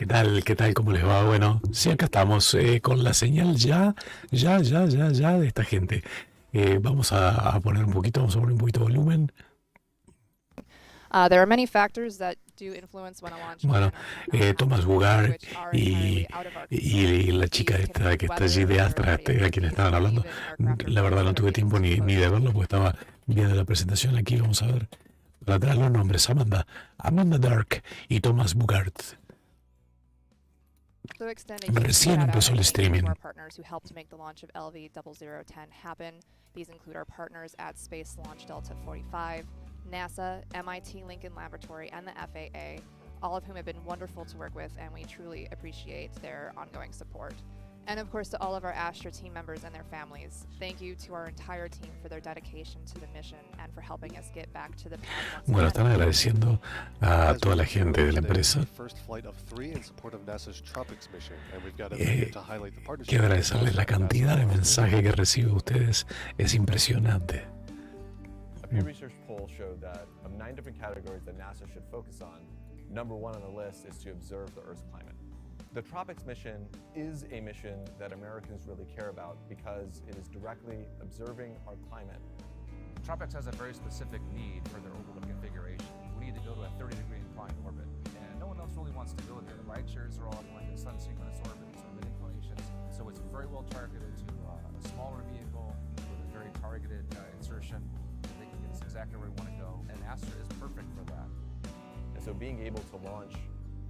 ¿Qué tal? ¿Qué tal? ¿Cómo les va? Bueno, sí, acá estamos con la señal ya de esta gente. Vamos a poner un poquito, vamos a poner un poquito de volumen. There are many factors that do influence when a launch Bueno, plan Thomas Bugar y la chica esta que está allí de Astra, a quien estaban hablando, la verdad no tuve tiempo ni de verlo porque estaba viendo la presentación. Aquí vamos a ver para atrás los nombres: Amanda Dark y Thomas Bugart. Recién empezó el streaming. These include our partners at Space Launch Delta 45, NASA, MIT Lincoln Laboratory, and the FAA, all of whom have been wonderful to work with, and we truly appreciate their ongoing support. And of course, to all of our Astra team members and their families, thank you to our entire team for their dedication to the mission and for helping us get back to the pad. Bueno, están agradeciendo a toda la gente de la empresa. Quiero agradecerles la cantidad de mensajes que recibo ustedes, es impresionante. A Pew Research poll showed that of 9 different categories that NASA should focus on, number 1 on the list is to observe the Earth's climate. The TROPICS mission is a mission that Americans really care about because it is directly observing our climate. TROPICS has a very specific need for their orbital configuration. We need to go to a 30-degree inclined orbit, and no one else really wants to go there. The rideshares are all going to sun-synchronous orbits or mid-inclinations, so it's very well targeted to a smaller vehicle with a very targeted insertion. They can get us exactly where we want to go, and Astra is perfect for that. And so being able to launch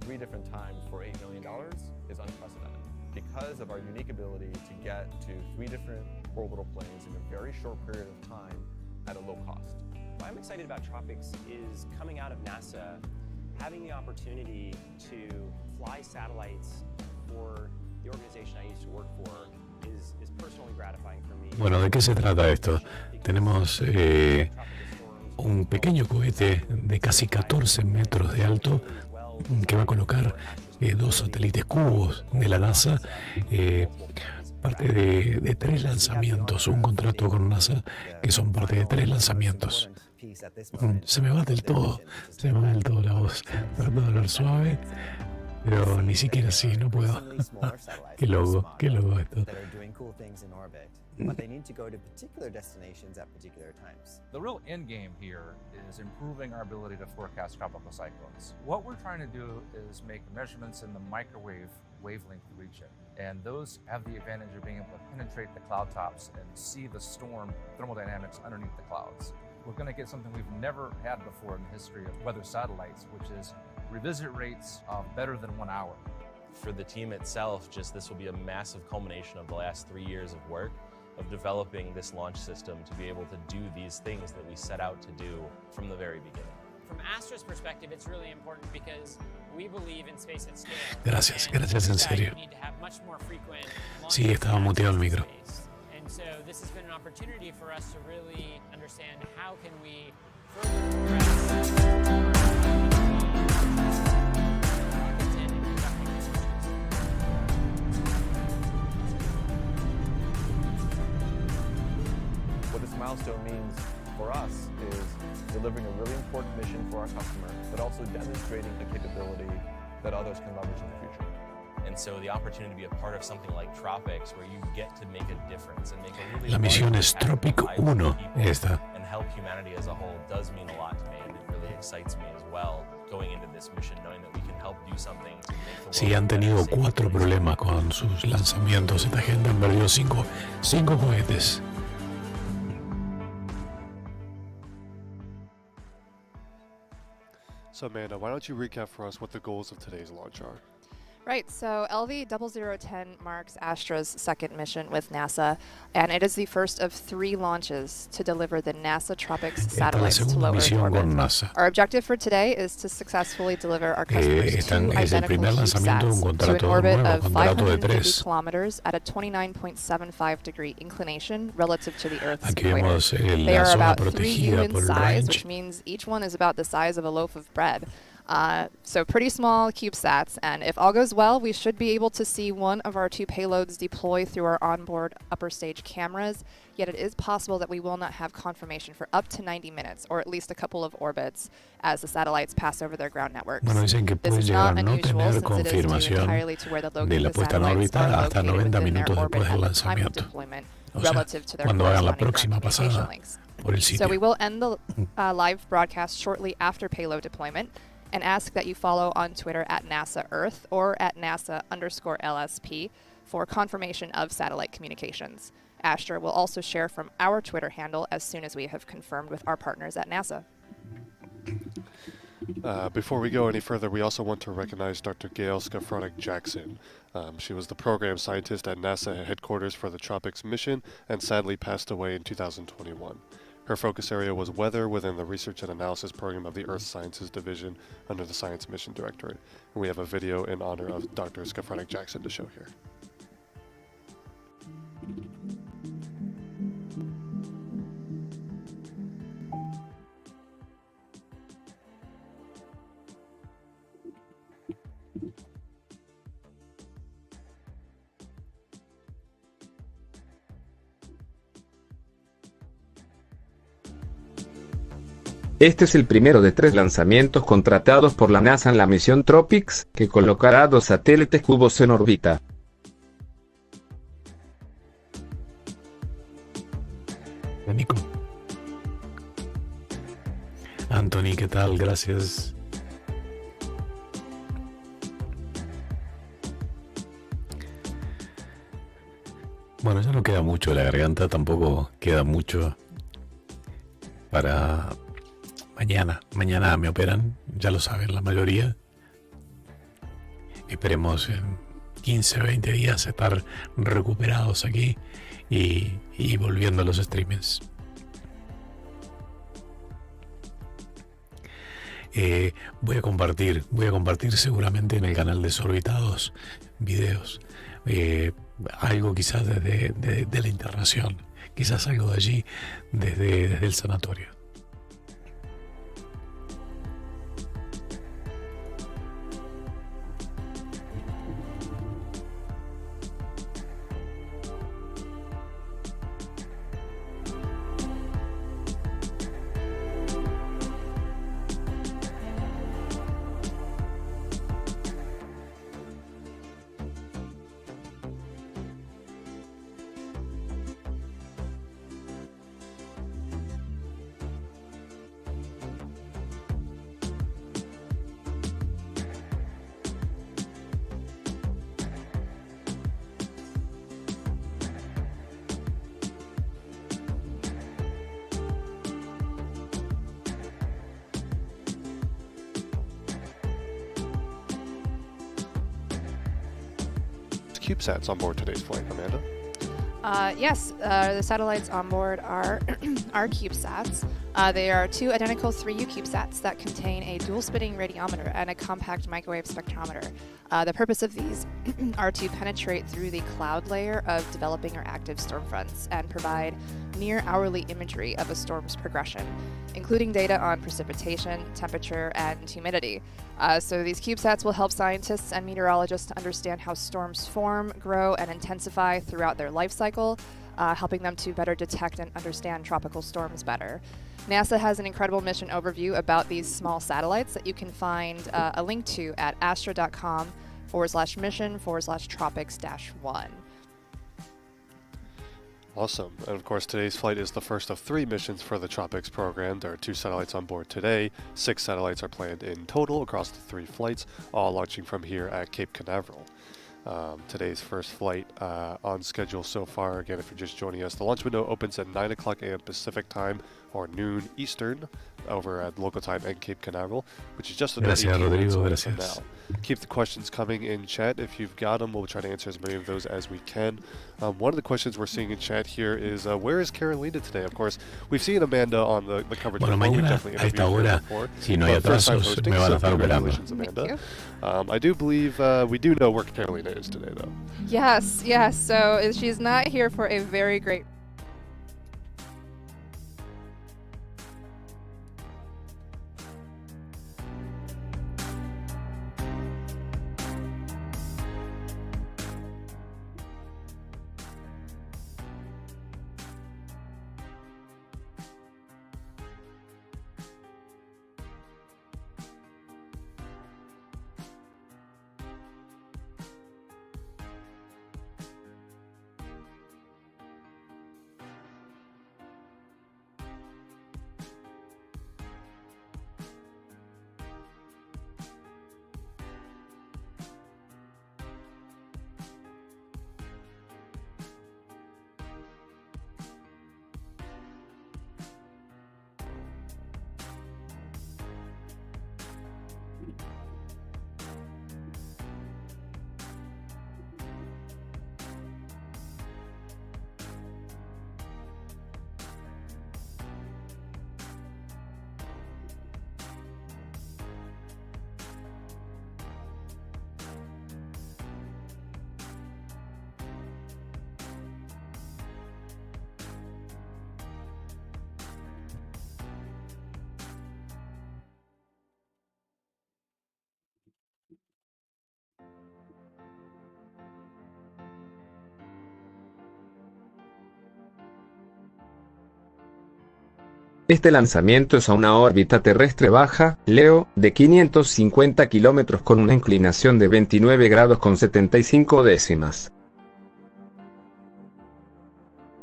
3 different times for $8 million is unprecedented because of our unique ability to get to 3 different orbital planes in a very short period of time at a low cost. What I'm excited about TROPICS is coming out of NASA, having the opportunity to fly satellites for the organization I used to work for is personally gratifying for me. Bueno, ¿de qué se trata esto? Tenemos un pequeño cohete de casi 14 metros de alto que va a colocar 2 satélites cubos de la NASA, parte de 3 lanzamientos, un contrato con NASA que son parte de 3 lanzamientos. Se me va del todo la voz. Trato de hablar suave, pero ni siquiera así, no puedo. Qué loco esto. But they need to go to particular destinations at particular times. The real end game here is improving our ability to forecast tropical cyclones. What we're trying to do is make measurements in the microwave wavelength region, and those have the advantage of being able to penetrate the cloud tops and see the storm thermodynamics underneath the clouds. We're going to get something we've never had before in the history of weather satellites, which is revisit rates of better than 1 hour. For the team itself, this will be a massive culmination of the last 3 years of work of developing this launch system to be able to do these things that we set out to do from the very beginning. From Astra's perspective, it's really important because we believe in space at scale. Gracias, en serio. You need to have much more frequent Sí, estaba muteado el micro. And so this has been an opportunity for us to really understand how can we further progress. What this milestone means for us is delivering a really important mission for our customer, but also demonstrating a capability that others can leverage in the future. And so the opportunity to be a part of something like TROPICS, where you get to make a difference and make a really La misión es TROPICS 1, esta. And help humanity as a whole does mean a lot to me, and it really excites me as well going into this mission, knowing that we can help do something to make the world. Sí, han tenido 4 problemas con sus lanzamientos. Esta gente han perdido 5 cohetes. So Amanda, why don't you recap for us what the goals of today's launch are? Right, so LV0010 marks Astra's second mission with NASA, and it is the first of 3 launches to deliver the NASA TROPICS satellites to low Earth orbit. Our objective for today is to successfully deliver our customers 2 identical CubeSats to an orbit of 550 kilometers at a 29.75 degree inclination relative to the Earth's equator. They are about 3 U in size, which means each one is about the size of a loaf of bread. So pretty small CubeSats, and if all goes well, we should be able to see one of our 2 payloads deploy through our onboard upper stage cameras, yet it is possible that we will not have confirmation for up to 90 minutes, or at least a couple of orbits, as the satellites pass over their ground networks. Bueno, dicen que puede llegar a no tener confirmación de la puesta en órbita hasta 90 minutos después del lanzamiento. O sea, cuando hagan la próxima pasada por el sitio. So we will end the live broadcast shortly after payload deployment, and ask that you follow on Twitter at NASA Earth or at NASA_LSP for confirmation of satellite communications. Astra will also share from our Twitter handle as soon as we have confirmed with our partners at NASA. Before we go any further, we also want to recognize Dr. Gail Skafronic-Jackson. She was the program scientist at NASA headquarters for the TROPICS mission and sadly passed away in 2021. Her focus area was weather within the Research and Analysis Program of the Earth Sciences Division under the Science Mission Directorate. And we have a video in honor of Dr. Skafronic-Jackson to show here. Este es el primero de 3 lanzamientos contratados por la NASA en la misión TROPICS, que colocará 2 satélites cubos en órbita. Nico. Anthony, ¿qué tal? Gracias. Bueno, ya no queda mucho de la garganta, tampoco queda mucho para mañana. Mañana me operan, ya lo saben la mayoría. Esperemos en 15, 20 días estar recuperados aquí y volviendo a los streamings. Voy a compartir seguramente en el canal Desorbitados videos. Algo quizás de la internación, quizás algo de allí desde el sanatorio. CubeSats on board today's flight, Amanda? Yes, the satellites on board are CubeSats. They are 2 identical 3U CubeSats that contain a dual-spinning radiometer and a compact microwave spectrometer. The purpose of these are to penetrate through the cloud layer of developing or active storm fronts and provide near-hourly imagery of a storm's progression, including data on precipitation, temperature, and humidity. So these CubeSats will help scientists and meteorologists to understand how storms form, grow, and intensify throughout their life cycle, helping them to better detect and understand tropical storms better. NASA has an incredible mission overview about these small satellites that you can find a link to at astra.com/mission/tropics-1. Awesome. And of course, today's flight is the first of 3 missions for the TROPICS program. There are 2 satellites on board today. 6 satellites are planned in total across the 3 flights, all launching from here at Cape Canaveral. Today's first flight on schedule so far. Again, if you're just joining us, the launch window opens at 9 o'clock a.m. Pacific time or noon Eastern over at local time in Cape Canaveral, which is just about 18 minutes away from now. Keep the questions coming in chat. If you've got them, we'll try to answer as many of those as we can. One of the questions we're seeing in chat here is, where is Carolina today? Of course, we've seen Amanda on the coverage before. Mañana, a esta hora, si no hay atrasos, me van a estar operando. I do believe we do know where Carolina is today, though. Yes. So she's not here for a very great Este lanzamiento es a una órbita terrestre baja, LEO, de 550 kilómetros con una inclinación de 29 grados con 75 décimas.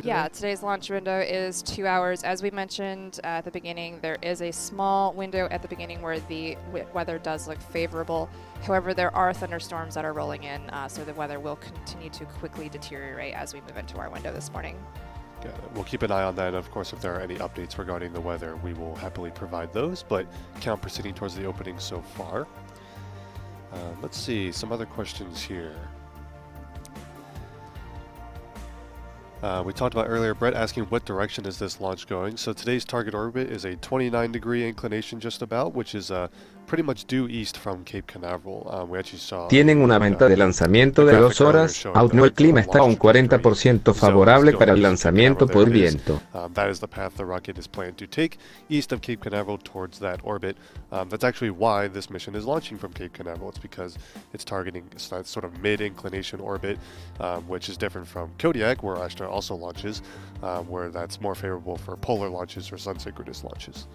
Yeah, today's launch window is 2 hours. As we mentioned at the beginning, there is a small window at the beginning where the weather does look favorable. However, there are thunderstorms that are rolling in, so the weather will continue to quickly deteriorate as we move into our window this morning. Yeah, we'll keep an eye on that, and of course if there are any updates regarding the weather, we will happily provide those, but count proceeding towards the opening so far. Let's see, some other questions here. We talked about earlier, Brett asking what direction is this launch going. So today's target orbit is a 29-degree inclination just about, which is pretty much due east from Cape Canaveral. We actually saw Tienen una venta de lanzamiento de 2 horas, aún el clima está un 40% favorable para el lanzamiento por viento. That is the path the rocket is planned to take, east of Cape Canaveral towards that orbit. That's actually why this mission is launching from Cape Canaveral. It's because it's targeting that sort of mid-inclination orbit, which is different from Kodiak, where Astra also launches, where that's more favorable for polar launches or sun-synchronous launches.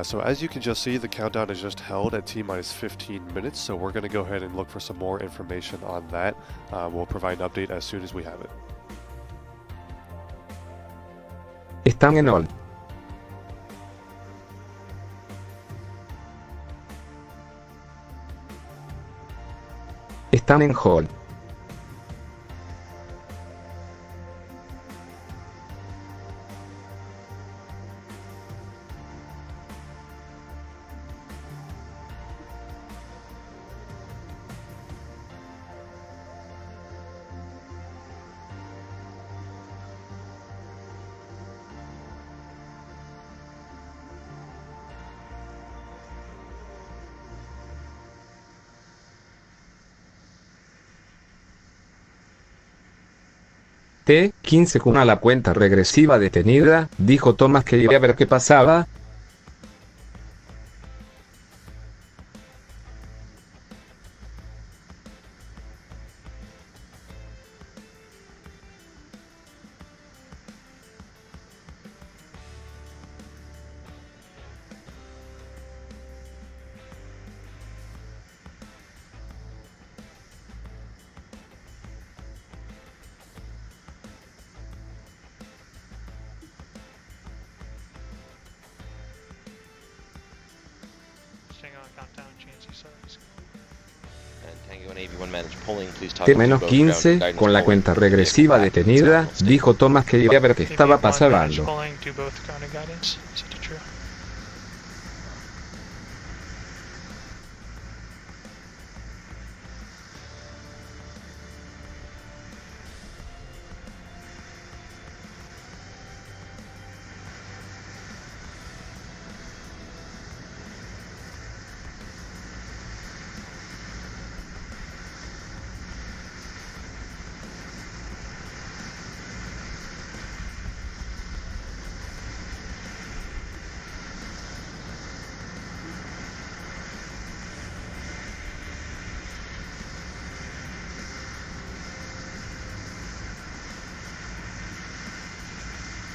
So as you can just see, the countdown is just held at T-minus 15 minutes, so we're going to go ahead and look for some more information on that. We'll provide an update as soon as we have it. Están en hold. Están en hold. T15 con la cuenta regresiva detenida, dijo Thomas que iba a ver qué pasaba. T-15 con la cuenta regresiva detenida, dijo Thomas que iba a ver qué estaba pasando.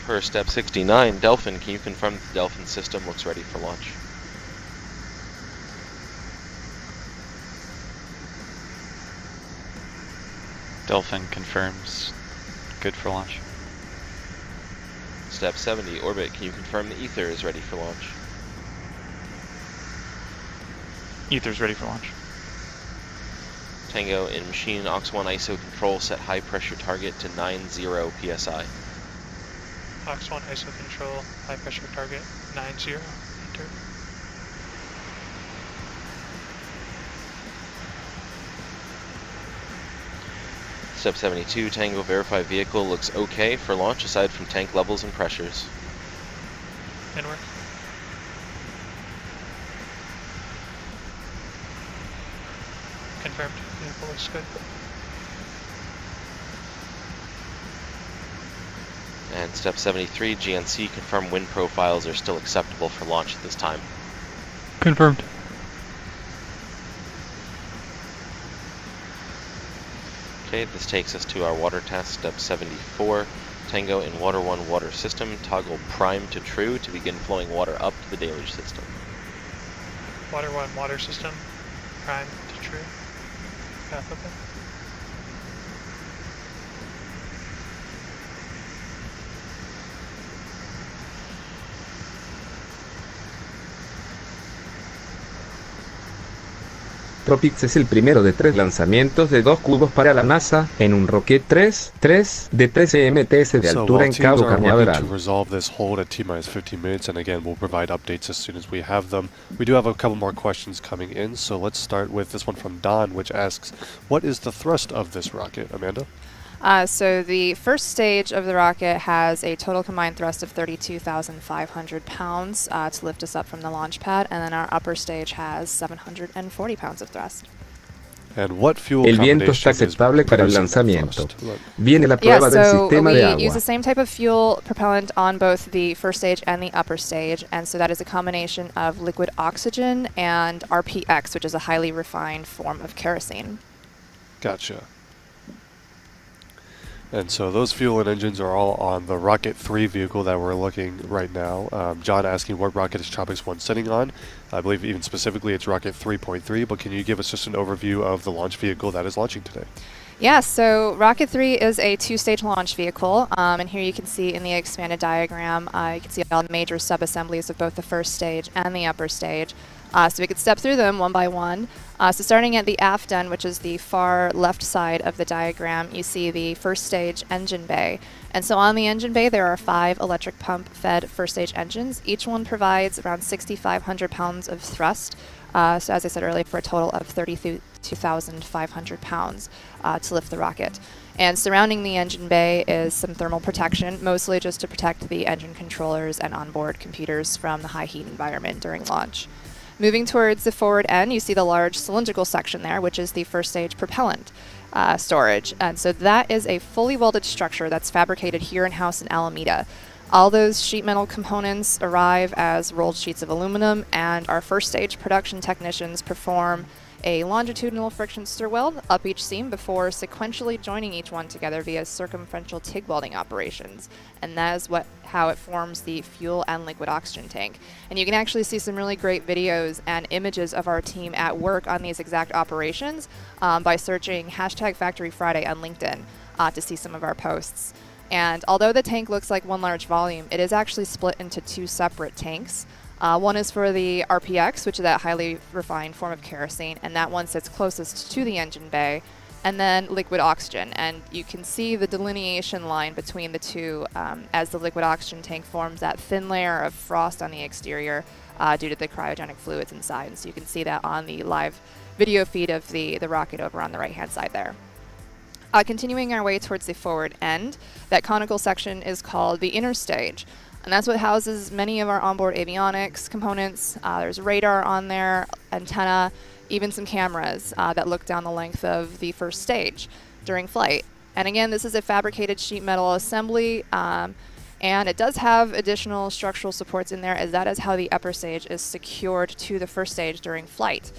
Per step 69, Delphin, can you confirm that the Delphin system looks ready for launch? Delphin confirms. Good for launch. Step 70, Orbit, can you confirm the Ether is ready for launch? Ether's ready for launch. Tango, in machine Aux1 ISO control, set high pressure target to 90 psi. Aux1 ISO control, high pressure target, 90, enter. Step 72, Tango, verify vehicle looks okay for launch aside from tank levels and pressures. Inward. Confirmed, vehicle looks good. And step 73, GNC, confirm wind profiles are still acceptable for launch at this time. Confirmed. Okay, this takes us to our water test, step 74. Tango in water 1 water system, toggle prime to true to begin flowing water up to the deluge system. Water 1 water system, prime to true. Path open. TROPICS es el primero de 3 lanzamientos de 2 cubos para la NASA en un Rocket 3 de 13 MTS de altura en Cabo Cañaveral. To resolve this hold at T-minus 15 minutes, and again we'll provide updates as soon as we have them. We do have a couple more questions coming in, so let's start with this one from Don, which asks, what is the thrust of this rocket, Amanda? So the first stage of the rocket has a total combined thrust of 32,500 pounds to lift us up from the launch pad, and then our upper stage has 740 pounds of thrust. And what fuel el viento está aceptable para el lanzamiento. Viene la prueba del sistema de agua. We use the same type of fuel propellant on both the first stage and the upper stage, and so that is a combination of liquid oxygen and RPX, which is a highly refined form of kerosene. Gotcha. And so those fuel and engines are all on the Rocket 3 vehicle that we're looking right now. John asking what rocket is TROPICS 1 sitting on. I believe even specifically it's Rocket 3.3, but can you give us just an overview of the launch vehicle that is launching today? Yeah, so Rocket 3 is a 2-stage launch vehicle, and here you can see in the expanded diagram, you can see all the major sub-assemblies of both the first stage and the upper stage. So we could step through them one by one. So starting at the aft end, which is the far left side of the diagram, you see the first stage engine bay. And so on the engine bay, there are 5 electric pump-fed first stage engines. Each one provides around 6,500 pounds of thrust. So as I said earlier, for a total of 32,500 pounds to lift the rocket. And surrounding the engine bay is some thermal protection, mostly just to protect the engine controllers and onboard computers from the high heat environment during launch. Moving towards the forward end, you see the large cylindrical section there, which is the first stage propellant storage. And so that is a fully welded structure that's fabricated here in-house in Alameda. All those sheet metal components arrive as rolled sheets of aluminum, and our first stage production technicians perform a longitudinal friction stir weld up each seam before sequentially joining each one together via circumferential TIG welding operations. And that is how it forms the fuel and liquid oxygen tank. And you can actually see some really great videos and images of our team at work on these exact operations by searching #FactoryFriday on LinkedIn to see some of our posts. And although the tank looks like one large volume, it is actually split into 2 separate tanks. One is for the RPX, which is that highly refined form of kerosene, and that one sits closest to the engine bay, and then liquid oxygen. And you can see the delineation line between the two as the liquid oxygen tank forms that thin layer of frost on the exterior due to the cryogenic fluids inside. And so you can see that on the live video feed of the rocket over on the right-hand side there. Continuing our way towards the forward end, that conical section is called the inner stage. And that's what houses many of our onboard avionics components. There's radar on there, antenna, even some cameras that look down the length of the first stage during flight. And again, this is a fabricated sheet metal assembly, and it does have additional structural supports in there, as that is how the upper stage is secured to the first stage during flight.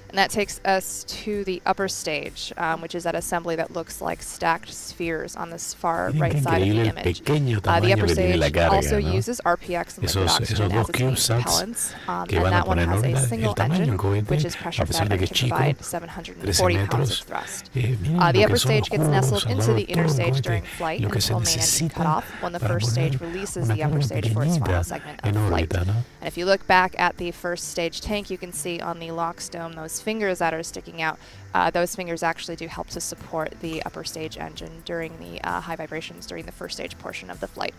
And that takes us to the upper stage, which is that assembly that looks like stacked spheres on this far right side of the image. The upper stage also uses RPX and liquid oxygen as its main propellants, and that one has a single engine, which is pressure fed and can provide 740 pounds of thrust. The upper stage gets nestled into the inner stage during flight until main engine cut off, when the first stage releases the upper stage for its final segment of flight. And if you look back at the first stage tank, you can see on the LOX dome those fingers that are sticking out. Those fingers actually do help to support the upper stage engine during the high vibrations during the first stage portion of the flight.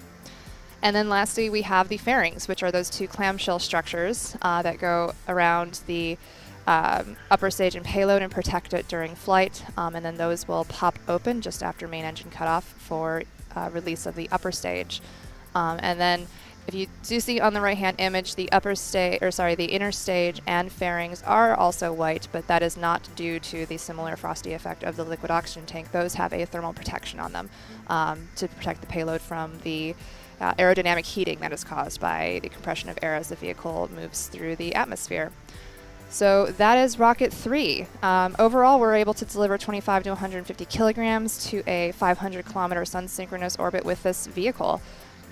And then lastly, we have the fairings, which are those 2 clamshell structures that go around the upper stage and payload and protect it during flight. And then those will pop open just after main engine cutoff for release of the upper stage. And then if you do see on the right-hand image, the inner stage and fairings are also white, but that is not due to the similar frosty effect of the liquid oxygen tank. Those have a thermal protection on them to protect the payload from the aerodynamic heating that is caused by the compression of air as the vehicle moves through the atmosphere. So that is Rocket 3. Overall, we're able to deliver 25 to 150 kilograms to a 500-kilometer sun-synchronous orbit with this vehicle.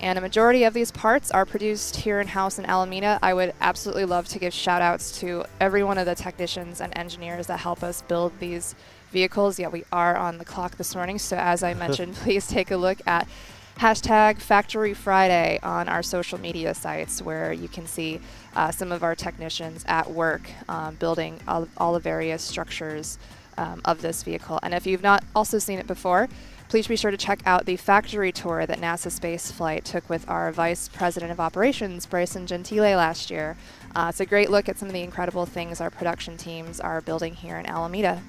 And a majority of these parts are produced here in-house in Alameda. I would absolutely love to give shout-outs to every one of the technicians and engineers that help us build these vehicles. Yeah, we are on the clock this morning, so as I mentioned, please take a look at #FactoryFriday on our social media sites, where you can see some of our technicians at work building all the various structures of this vehicle. And if you've not also seen it before, please be sure to check out the factory tour that NASA Spaceflight took with our Vice President of Operations, Bryson Gentile, last year. It's a great look at some of the incredible things our production teams are building here in Alameda.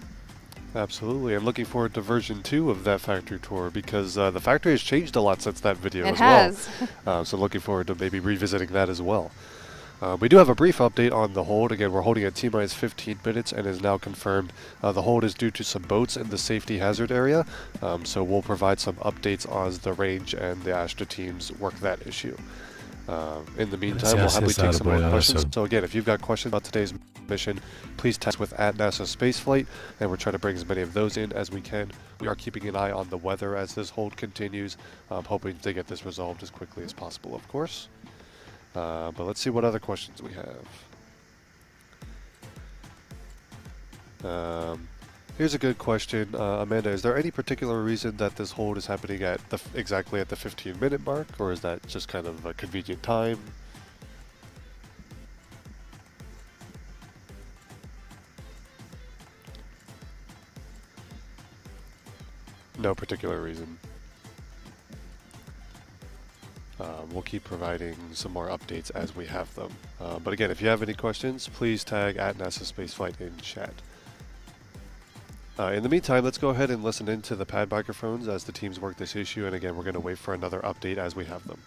Absolutely. I'm looking forward to version 2 of that factory tour, because the factory has changed a lot since that video as well. So looking forward to maybe revisiting that as well. We do have a brief update on the hold. Again, we're holding at T-minus 15 minutes and is now confirmed. The hold is due to some boats in the safety hazard area, so we'll provide some updates as the range and the Astra teams work that issue. In the meantime, we'll happily take some more questions. So again, if you've got questions about today's mission, please text with @NASA Spaceflight, and we're trying to bring as many of those in as we can. We are keeping an eye on the weather as this hold continues, hoping to get this resolved as quickly as possible, of course. But let's see what other questions we have. Here's a good question. Amanda, is there any particular reason that this hold is happening at exactly at the 15-minute mark, or is that just kind of a convenient time? No particular reason. We'll keep providing some more updates as we have them. But again, if you have any questions, please tag @NASA Spaceflight in chat. In the meantime, let's go ahead and listen into the pad microphones as the teams work this issue. And again, we're going to wait for another update as we have them.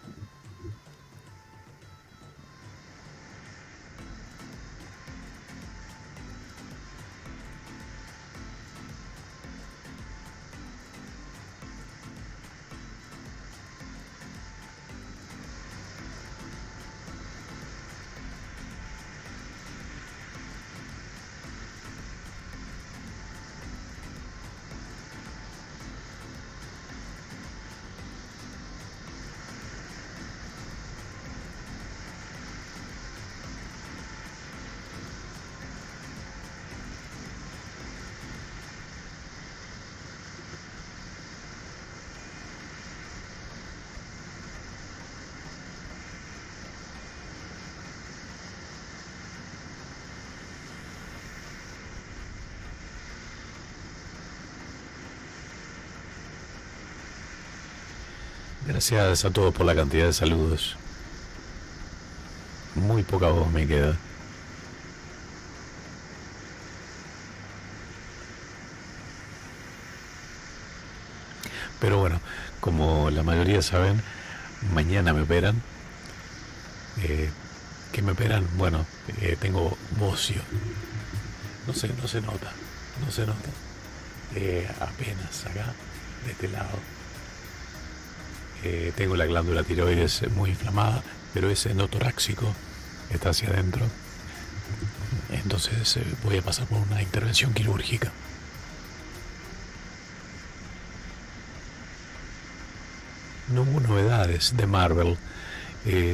Gracias a todos por la cantidad de saludos. Muy poca voz me queda. Pero bueno, como la mayoría saben, mañana me operan. ¿Qué me operan? Bueno, tengo bocio. No se nota. Apenas acá, de este lado. Tengo la glándula tiroides muy inflamada, pero es endotoráxico, está hacia adentro. Entonces voy a pasar por una intervención quirúrgica. No hubo novedades de Marvel.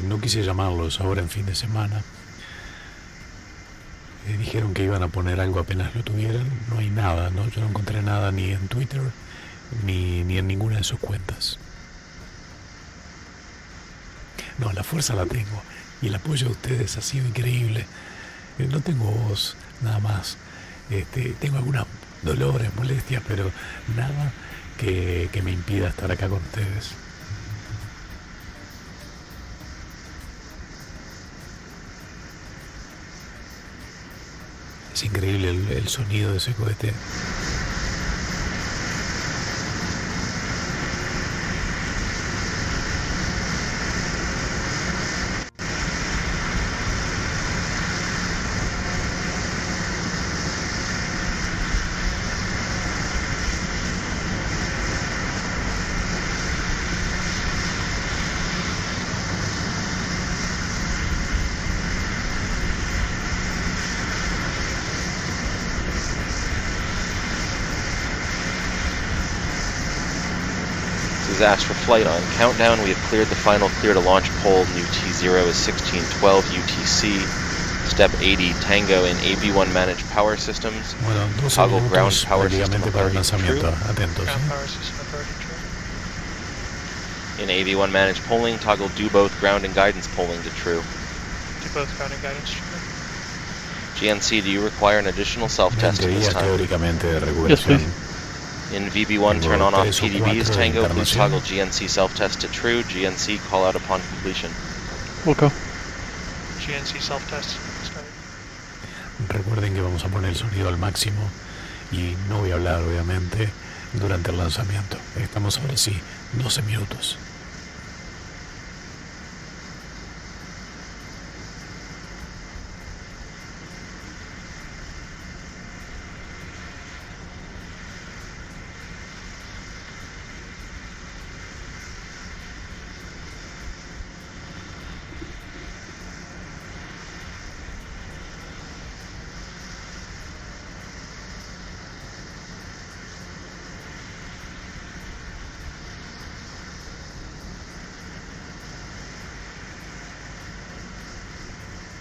No quise llamarlos ahora en fin de semana. Dijeron que iban a poner algo apenas lo tuvieran. No hay nada, ¿no? Yo no encontré nada ni en Twitter ni en ninguna de sus cuentas. No, la fuerza la tengo y el apoyo de ustedes ha sido increíble. No tengo voz, nada más. Tengo algunos dolores, molestias, pero nada que me impida estar acá con ustedes. Es increíble el sonido de ese cohete. is Astra Flight on countdown. We have cleared the final clear to launch pole. New T0 is 1612 UTC. Step 80 Tango in AB1 managed power systems. Toggle ground power system authority true. In AB1 managed polling, toggle do both ground and guidance polling to true. Do both ground and guidance true. GNC, do you require an additional self-test at this time? Yes, please. In VB1, turn on off PDBs. Tango, please toggle GNC self-test to true. GNC, call out upon completion. We'll go. GNC self-test. Recuerden que vamos a poner el sonido al máximo y no voy a hablar, obviamente, durante el lanzamiento. Estamos ahora sí, 12 minutos.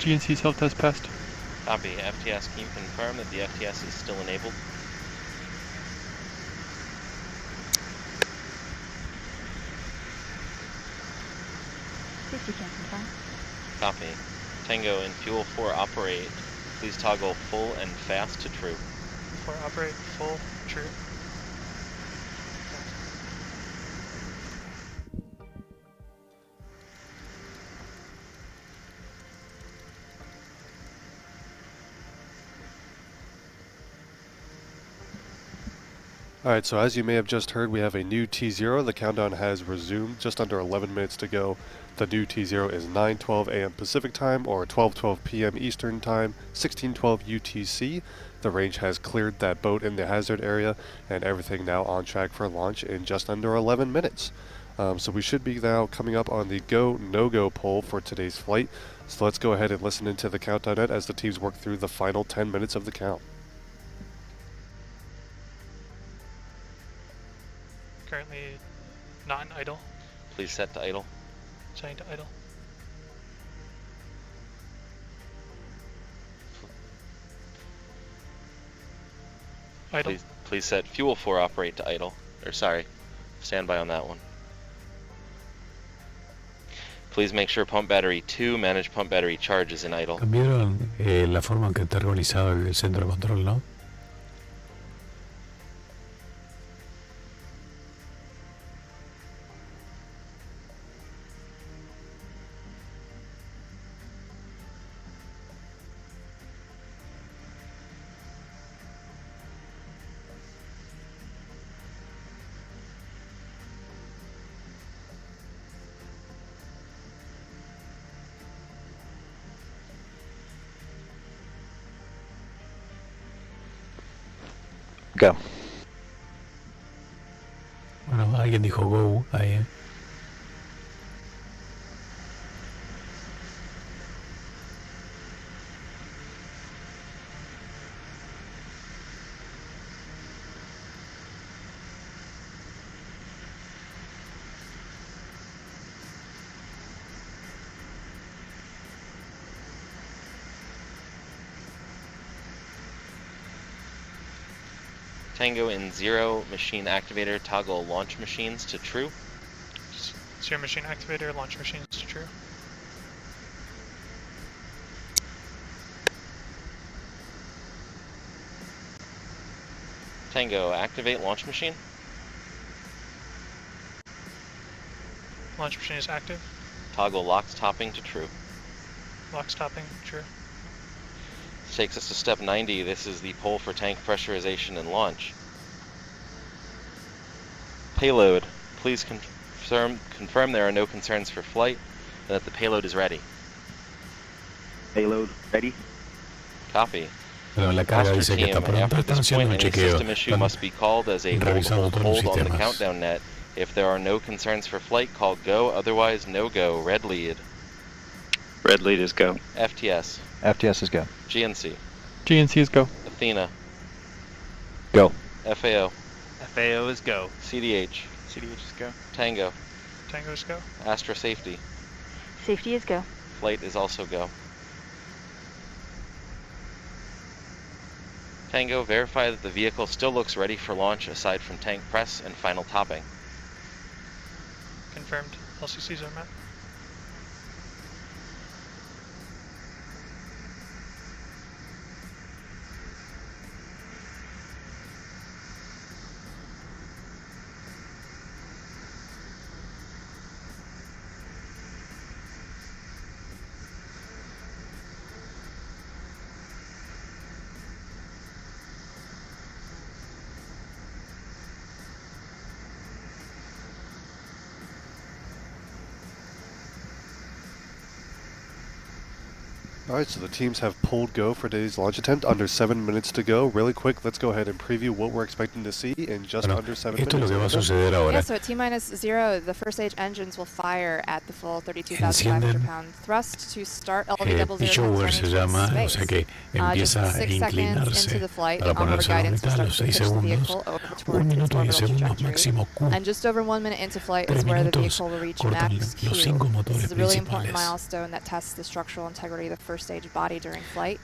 GNC self-test passed. Copy. FTS, can you confirm that the FTS is still enabled? Copy. Tango in fuel 4 operate. Please toggle full and fast to true. 4 operate, full, true. Alright, so as you may have just heard, we have a new T0. The countdown has resumed. Just under 11 minutes to go. The new T0 is 9:12 a.m. Pacific time or 12:12 p.m. Eastern time, 1612 UTC. The range has cleared that boat in the hazard area, and everything now on track for launch in just under 11 minutes. So we should be now coming up on the go, no-go poll for today's flight. So let's go ahead and listen into the countdown net as the teams work through the final 10 minutes of the count. Currently not in idle. Please set to idle. Setting to idle. Idle. Please set fuel 4 operate to idle. Or sorry, standby on that one. Please make sure pump battery 2, manage pump battery charge is in idle. Cambiaron la forma en que está organizado el centro de control, ¿no? Go. Bueno, alguien dijo go ahí, ¿eh? Tango in 0 machine activator, toggle launch machines to true. 0 machine activator, launch machines to true. Tango, activate launch machine. Launch machine is active. Toggle locks topping to true. Lock stopping, true. This takes us to step 90. This is the poll for tank pressurization and launch. Payload, please confirm there are no concerns for flight and that the payload is ready. Payload ready. Copy. Pero la carga dice que está pronta, están haciendo un chequeo. System issue must be called as a hold on the countdown net. If there are no concerns for flight, call go, otherwise no go. Red lead. Red lead is go. FTS. FTS is go. GNC. GNC is go. Athena. Go. FAO. FAO is go. CDH. CDH is go. Tango. Tango is go. Astra safety. Safety is go. Flight is also go. Tango, verify that the vehicle still looks ready for launch aside from tank press and final topping. Confirmed. LCCs are met. Alright, so the teams have pulled go for today's launch attempt. Under 7 minutes to go. Really quick, let's go ahead and preview what we're expecting to see in just under 7 minutes. Esto es lo que va a suceder ahora. Yeah, so at T-0, the first stage engines will fire at the full 32,500 pound thrust to start Pitchover se llama, o sea que empieza a inclinarse para ponerse a orbitar a los 6 segundos, 1 minuto y 10 segundos máximo Q. And just over 1 minute into flight is 3 where the minutos vehicle will reach cortan max Q. los 5 motores This is a really important principales. milestone that tests the structural integrity of the first stage body during flight.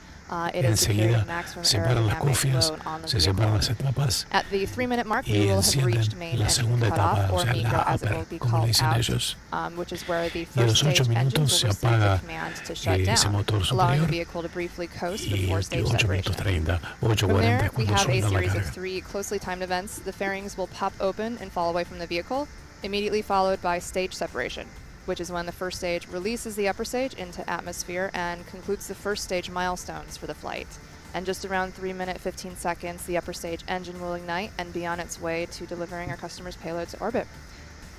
It is the period Enseguida maximum separan las aerodynamic cofias, load on the se vehicle. separan las etapas At the 3 minute mark, y we will have reached encienden main la engine segunda etapa, cutoff, o or sea, micro la as it will upper, be como le called dicen out, ellos. which is where the Y a first los stage 8 engines minutos will se receive the apaga command to shut ese down, motor allowing the superior vehicle to briefly coast y before stage 8 separation. minutos 30, 8:40 From there, es we cuando have a sueltan la series of carga. 3 closely timed events. The fairings will pop open and fall away from the vehicle, immediately followed by stage separation, which is when the first stage releases the upper stage into atmosphere and concludes the first stage milestones for the flight. And just around 3 minutes 15 seconds, the upper stage engine will ignite and be on its way to delivering our customer's payload to orbit.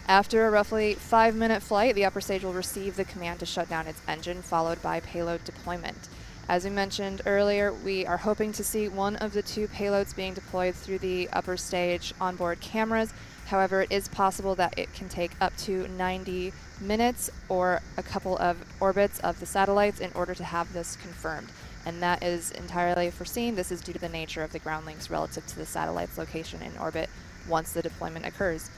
After a roughly 5 minute flight, the upper stage will receive the command to shut down its engine, followed by payload deployment. As we mentioned earlier, we are hoping to see one of the 2 payloads being deployed through the upper stage onboard cameras. However, it is possible that it can take up to 90 minutes or a couple of orbits of the satellites in order to have this confirmed. And that is entirely foreseen. This is due to the nature of the ground links relative to the satellite's location in orbit once the deployment occurs.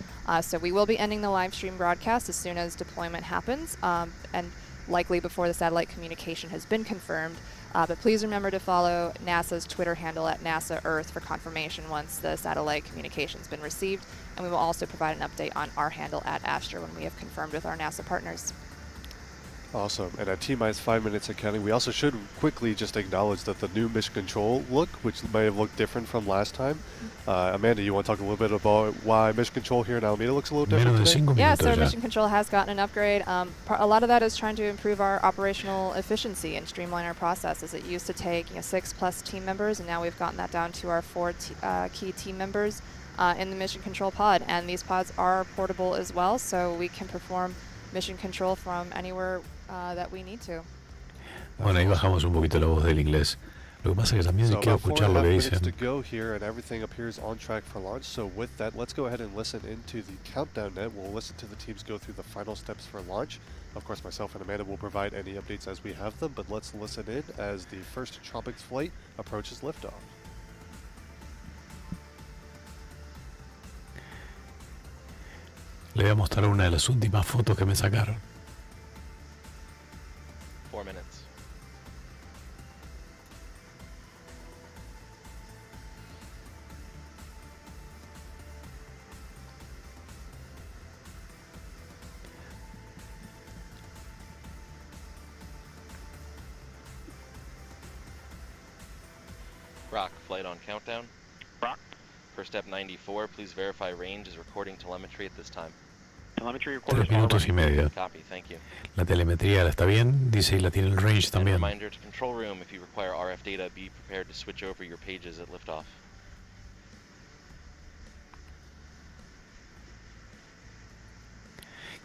So we will be ending the live stream broadcast as soon as deployment happens, and likely before the satellite communication has been confirmed. But please remember to follow NASA's Twitter handle at NASA Earth for confirmation once the satellite communication has been received. And we will also provide an update on our handle at Astra when we have confirmed with our NASA partners. Awesome. And at T-minus 5 minutes and counting, we also should quickly just acknowledge that the new mission control look, which may have looked different from last time. Amanda, you want to talk a little bit about why mission control here in Alameda looks a little different today? Yeah, so mission control has gotten an upgrade. A lot of that is trying to improve our operational efficiency and streamline our processes. It used to take 6+ team members, and now we've gotten that down to our 4 key team members in the mission control pod. And these pods are portable as well, so we can perform mission control from anywhere that we need to. Bueno, ahí bajamos un poquito la voz del inglés. Lo que pasa es que también quiero escuchar lo que dicen. To go here and everything appears on track for launch. So with that, let's go ahead and listen into the countdown net. We'll listen to the teams go through the final steps for launch. Of course, myself and Amanda will provide any updates as we have them, but let's listen in as the first Tropics flight approaches liftoff. Le voy a mostrar una de las últimas fotos que me sacaron. 4 minutes. Rock, flight on countdown. Rock. First step 94, please verify range is recording telemetry at this time. Telemetry 3 minutos y medio. Copy, thank you. La telemetría está bien, dice, y la tiene el range And también. reminder to control room, if you require RF data, be prepared to switch over your pages at liftoff.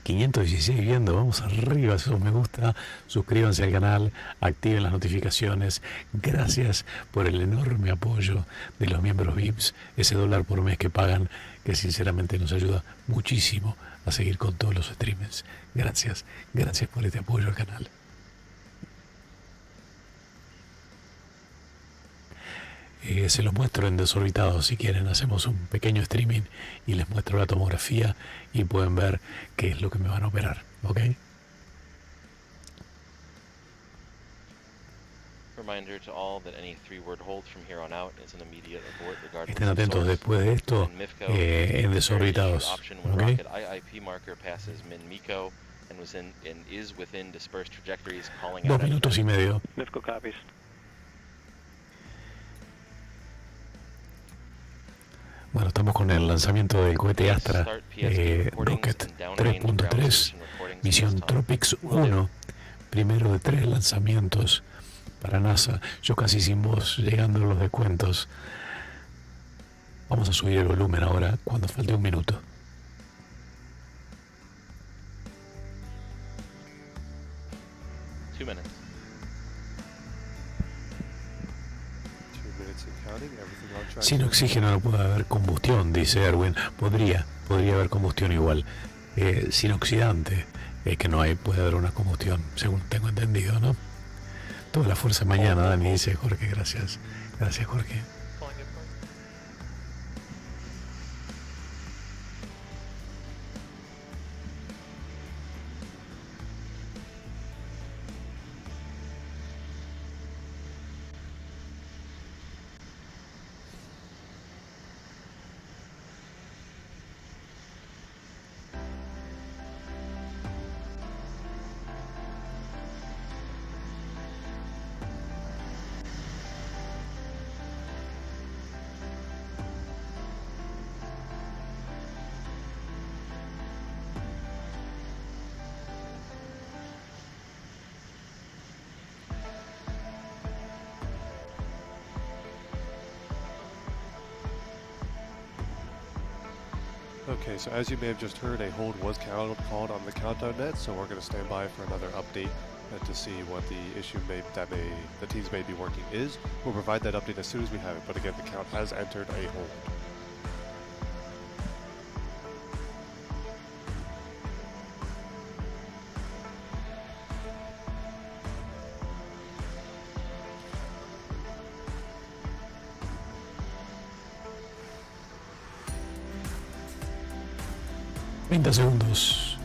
...516 viendo, vamos arriba, eso me gusta, suscríbanse al canal, activen las notificaciones, gracias por el enorme apoyo de los miembros VIPs, ese $1 por mes que pagan, que sinceramente nos ayuda muchísimo a seguir con todos los streamers. Gracias, gracias por este apoyo al canal. se los muestro en desorbitado si quieren. Hacemos un pequeño streaming y les muestro la tomografía y pueden ver qué es lo que me van a operar. ¿Ok? Estén atentos después de esto en desorbitados. ¿Ok? 2 minutos y medio. Bueno, estamos con el lanzamiento del cohete Astra Rocket 3.3, misión TROPICS 1, primero de 3 lanzamientos para NASA. Yo casi sin voz, llegando a los descuentos. Vamos a subir el volumen ahora cuando falte 1 minuto. Sin oxígeno no puede haber combustión, dice Erwin. Podría haber combustión igual. Sin oxidante es que no hay, puede haber una combustión, según tengo entendido, ¿no? Toda la fuerza mañana, Dani, dice Jorge. Gracias. Gracias, Jorge. Okay, so as you may have just heard, a hold was called on the countdown net, so we're going to stand by for another update to see what the issue the teams may be working is. We'll provide that update as soon as we have it, but again, the count has entered a hold. Segundos.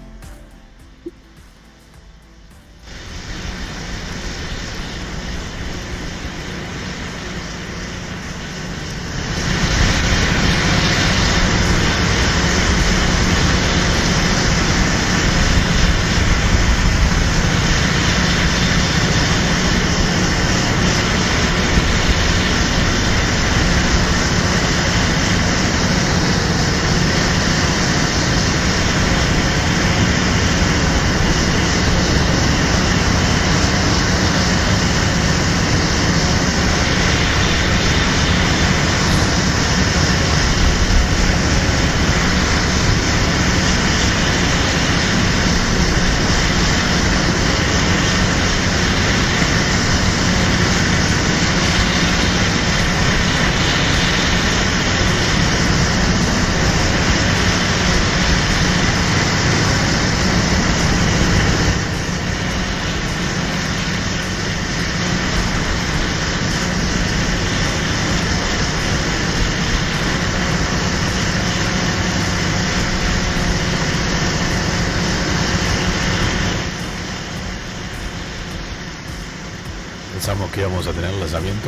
Pensamos que íbamos a tener lanzamiento.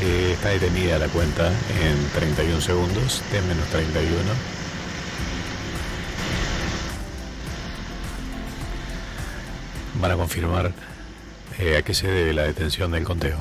Está detenida la cuenta en 31 segundos, T-31. Van a confirmar a qué se debe la detención del conteo.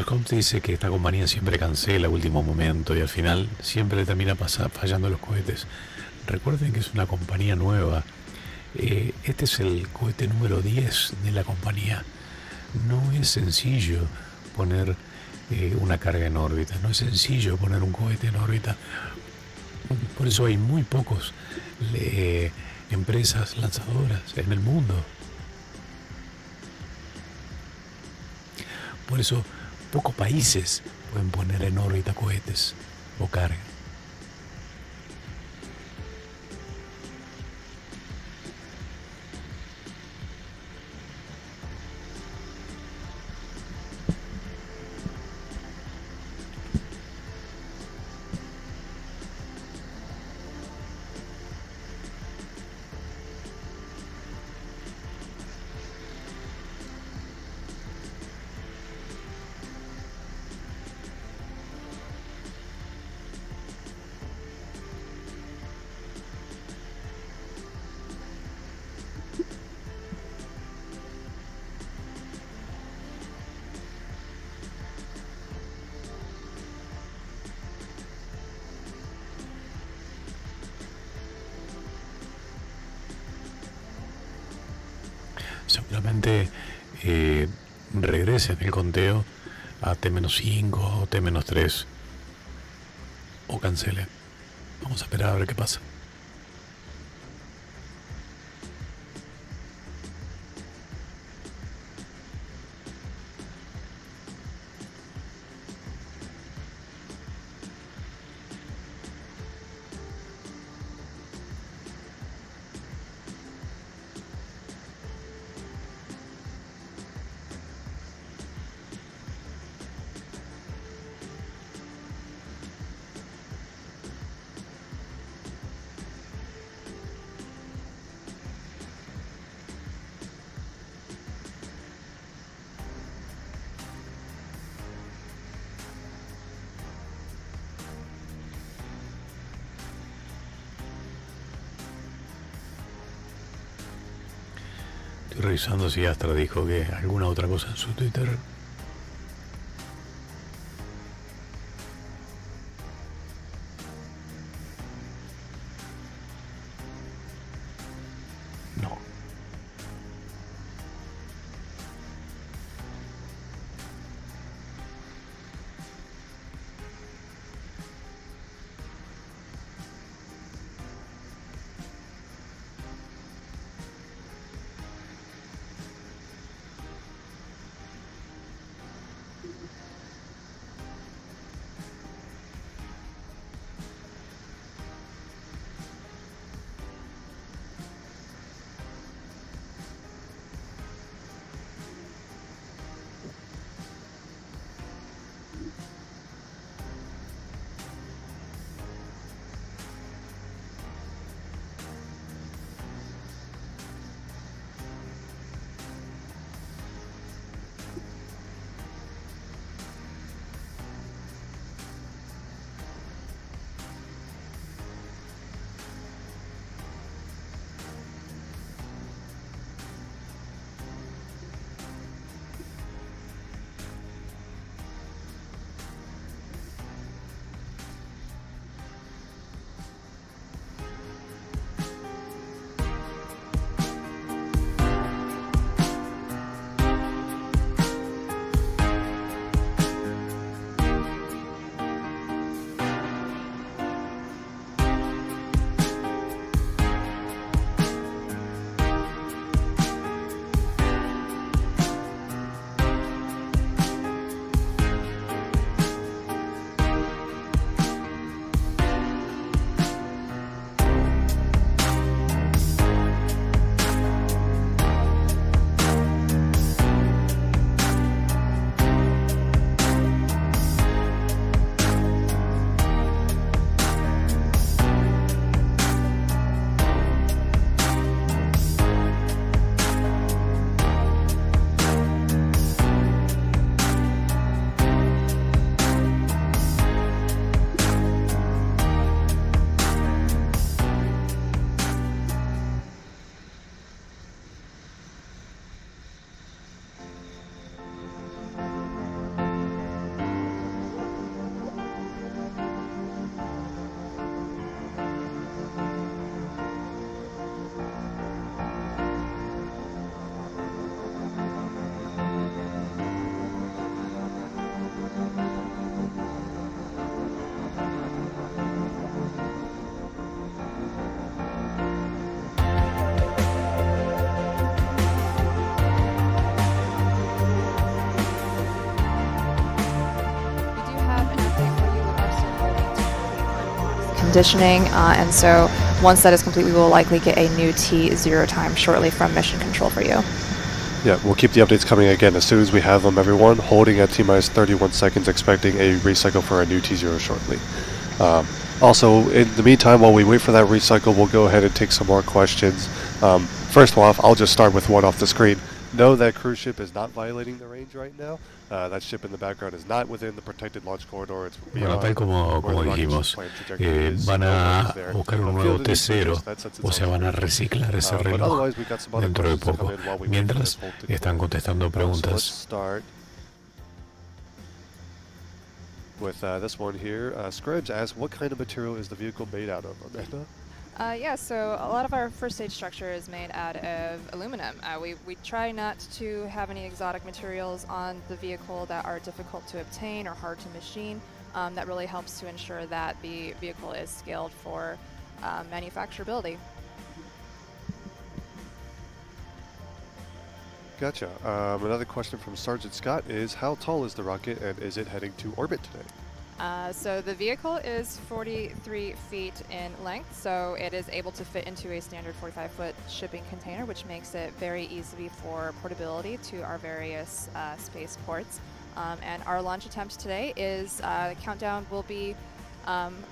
Scott dice que esta compañía siempre cancela a último momento y al final siempre le termina fallando los cohetes. Recuerden que es una compañía nueva. Este es el cohete número 10 de la compañía. No es sencillo poner una carga en órbita, no es sencillo poner un cohete en órbita. Por eso hay muy pocos empresas lanzadoras en el mundo. Por eso pocos países pueden poner en órbita cohetes o carga. Seguramente regresen el conteo a T-5 o T-3 o cancelen. Vamos a esperar a ver qué pasa. Estoy revisando si Astra dijo que alguna otra cosa en su Twitter. No. conditioning, and so once that is complete, we will likely get a new T0 time shortly from mission control for you. Yeah, we'll keep the updates coming again as soon as we have them, everyone. Holding at T-minus 31 seconds, expecting a recycle for a new T0 shortly. Also, in the meantime, while we wait for that recycle, we'll go ahead and take some more questions. First off, I'll just start with one off the screen. No, that cruise ship is not violating the range right now. That ship in the background is not within the protected launch corridor. It's bueno, tal como dijimos, van a buscar un nuevo T0, o sea, van a reciclar ese reloj dentro de poco. Mientras están contestando preguntas. With this one here, Scrubs asks, what kind of material is the vehicle made out of, Amanda? Yeah, so a lot of our first stage structure is made out of aluminum. We try not to have any exotic materials on the vehicle that are difficult to obtain or hard to machine. That really helps to ensure that the vehicle is scaled for manufacturability. Gotcha. Another question from Sergeant Scott is, how tall is the rocket and is it heading to orbit today? So the vehicle is 43 feet in length, so it is able to fit into a standard 45-foot shipping container, which makes it very easy for portability to our various space ports. And our launch attempt today is, the countdown will be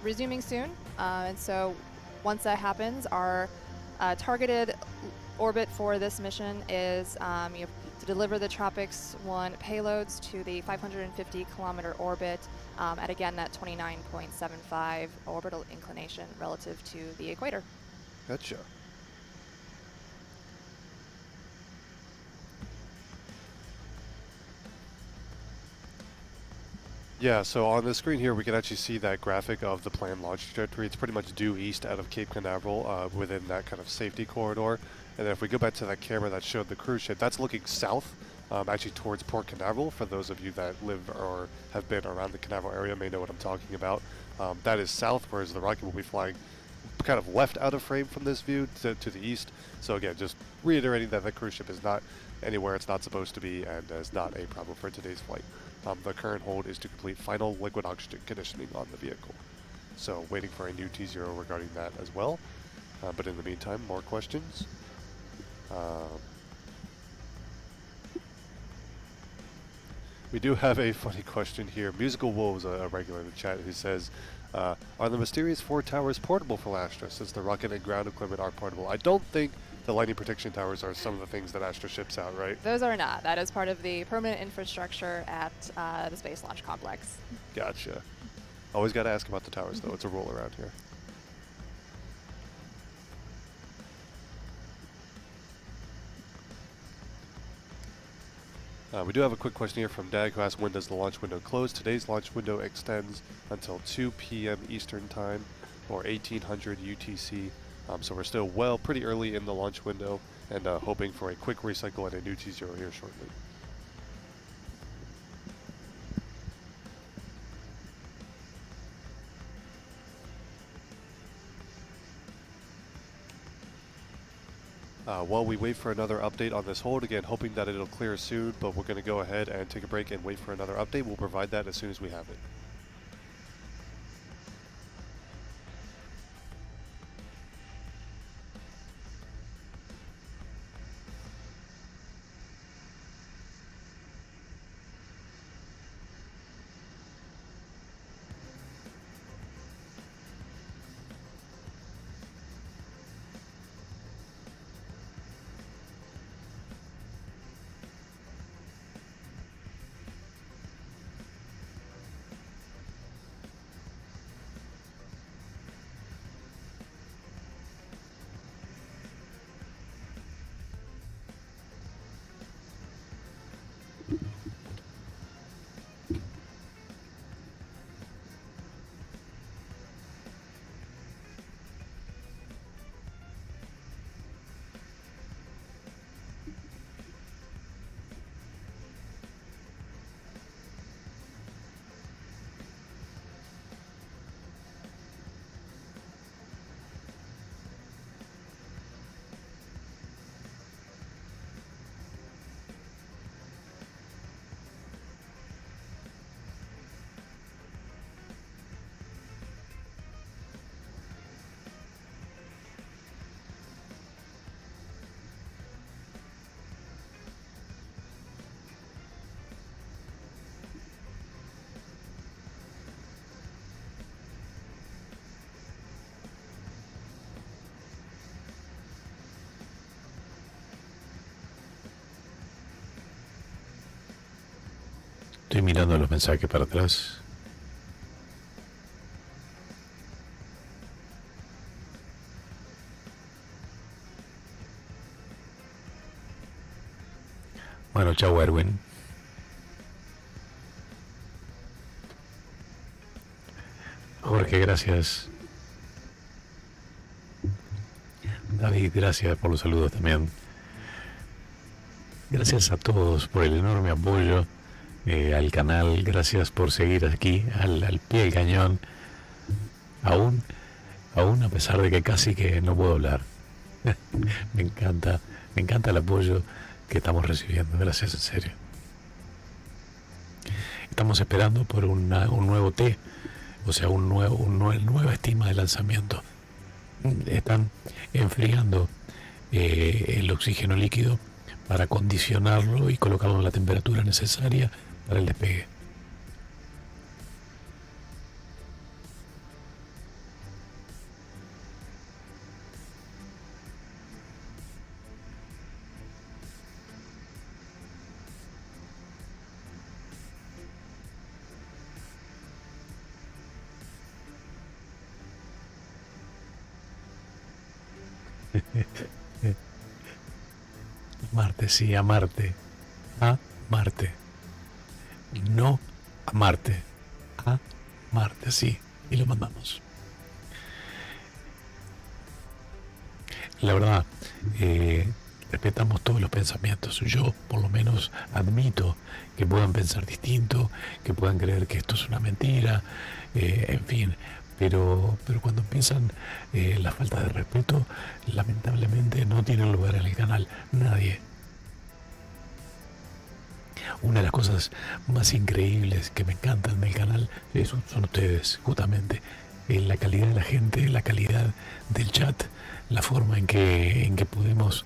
resuming soon, and so once that happens, our targeted orbit for this mission is to deliver the TROPICS 1 payloads to the 550-kilometer orbit at, again, that 29.75 orbital inclination relative to the equator. Gotcha. Yeah, so on the screen here we can actually see that graphic of the planned launch trajectory. It's pretty much due east out of Cape Canaveral within that kind of safety corridor. And then if we go back to that camera that showed the cruise ship, that's looking south, actually towards Port Canaveral. For those of you that live or have been around the Canaveral area may know what I'm talking about. That is south, whereas the rocket will be flying kind of left out of frame from this view to the east. So again, just reiterating that the cruise ship is not anywhere it's not supposed to be and is not a problem for today's flight. The current hold is to complete final liquid oxygen conditioning on the vehicle. So waiting for a new T0 regarding that as well. But in the meantime, more questions. We do have a funny question here. Musical Wolves, a regular in the chat, who says, are the mysterious 4 towers portable for Astra, since the rocket and ground equipment are portable? I don't think the lightning protection towers are some of the things that Astra ships out, right? Those are not. That is part of the permanent infrastructure at the Space Launch Complex. Gotcha. Always got to ask about the towers, though. It's a rule around here. We do have a quick question here from Dag, who asks, when does the launch window close? Today's launch window extends until 2 p.m. Eastern Time, or 1800 UTC. So we're still pretty early in the launch window, and hoping for a quick recycle and a new T0 here shortly. While we wait for another update on this hold, again, hoping that it'll clear soon, but we're going to go ahead and take a break and wait for another update. We'll provide that as soon as we have it. Estoy mirando los mensajes para atrás. Bueno, chao Erwin. Jorge, gracias. David, gracias por los saludos también. Gracias a todos por el enorme apoyo al canal. Gracias por seguir aquí al pie del cañón. Aún a pesar de que casi que no puedo hablar. me encanta el apoyo que estamos recibiendo. Gracias, en serio. Estamos esperando por un nuevo T, o sea, nueva estima de lanzamiento. Están enfriando el oxígeno líquido para condicionarlo y colocarlo en la temperatura necesaria para el despegue. Marte, sí, a Marte. A Marte. No a Marte. A Marte, sí. Y lo mandamos. La verdad, respetamos todos los pensamientos. Yo, por lo menos, admito que puedan pensar distinto, que puedan creer que esto es una mentira, en fin. Pero cuando piensan la falta de respeto, lamentablemente no tienen lugar en el canal. Nadie. Una de las cosas más increíbles que me encantan del canal son ustedes, justamente. La calidad de la gente, la calidad del chat, la forma en que podemos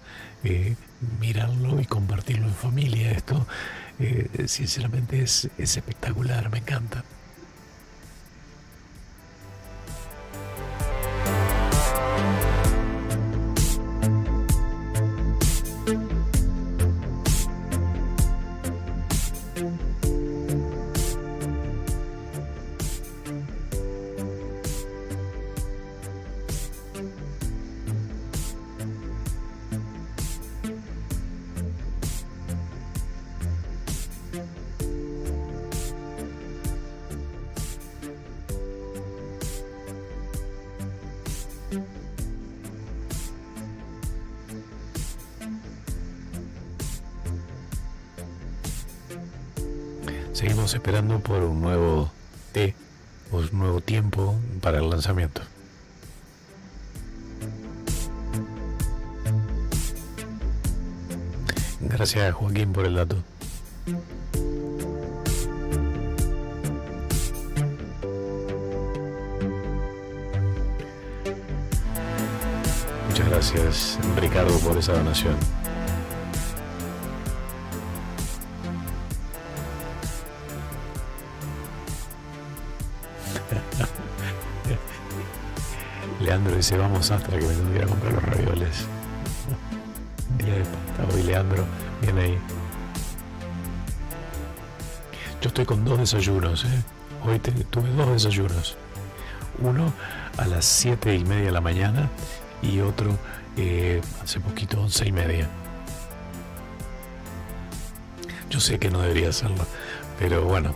mirarlo y compartirlo en familia. Esto, sinceramente, es espectacular, me encanta. Seguimos esperando por un nuevo T o un nuevo tiempo para el lanzamiento. Gracias, Joaquín, por el dato. Muchas gracias, Ricardo, por esa donación. Leandro dice, vamos Astra, que me tengo que ir a comprar los ravioles. Día de pasta hoy, Leandro, viene ahí. Yo estoy con 2 desayunos, Hoy tuve 2 desayunos. Uno a las 7:30 de la mañana y otro hace poquito, 11:30. Yo sé que no debería hacerlo, pero bueno,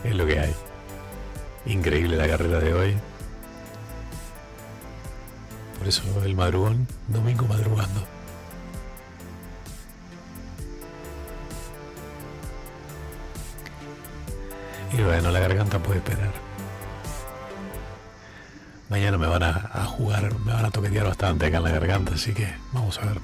es lo que hay. Increíble la carrera de hoy. Por eso el madrugón, domingo madrugando. Y bueno, la garganta puede esperar. Mañana me van a jugar, me van a toquetear bastante acá en la garganta, así que vamos a ver.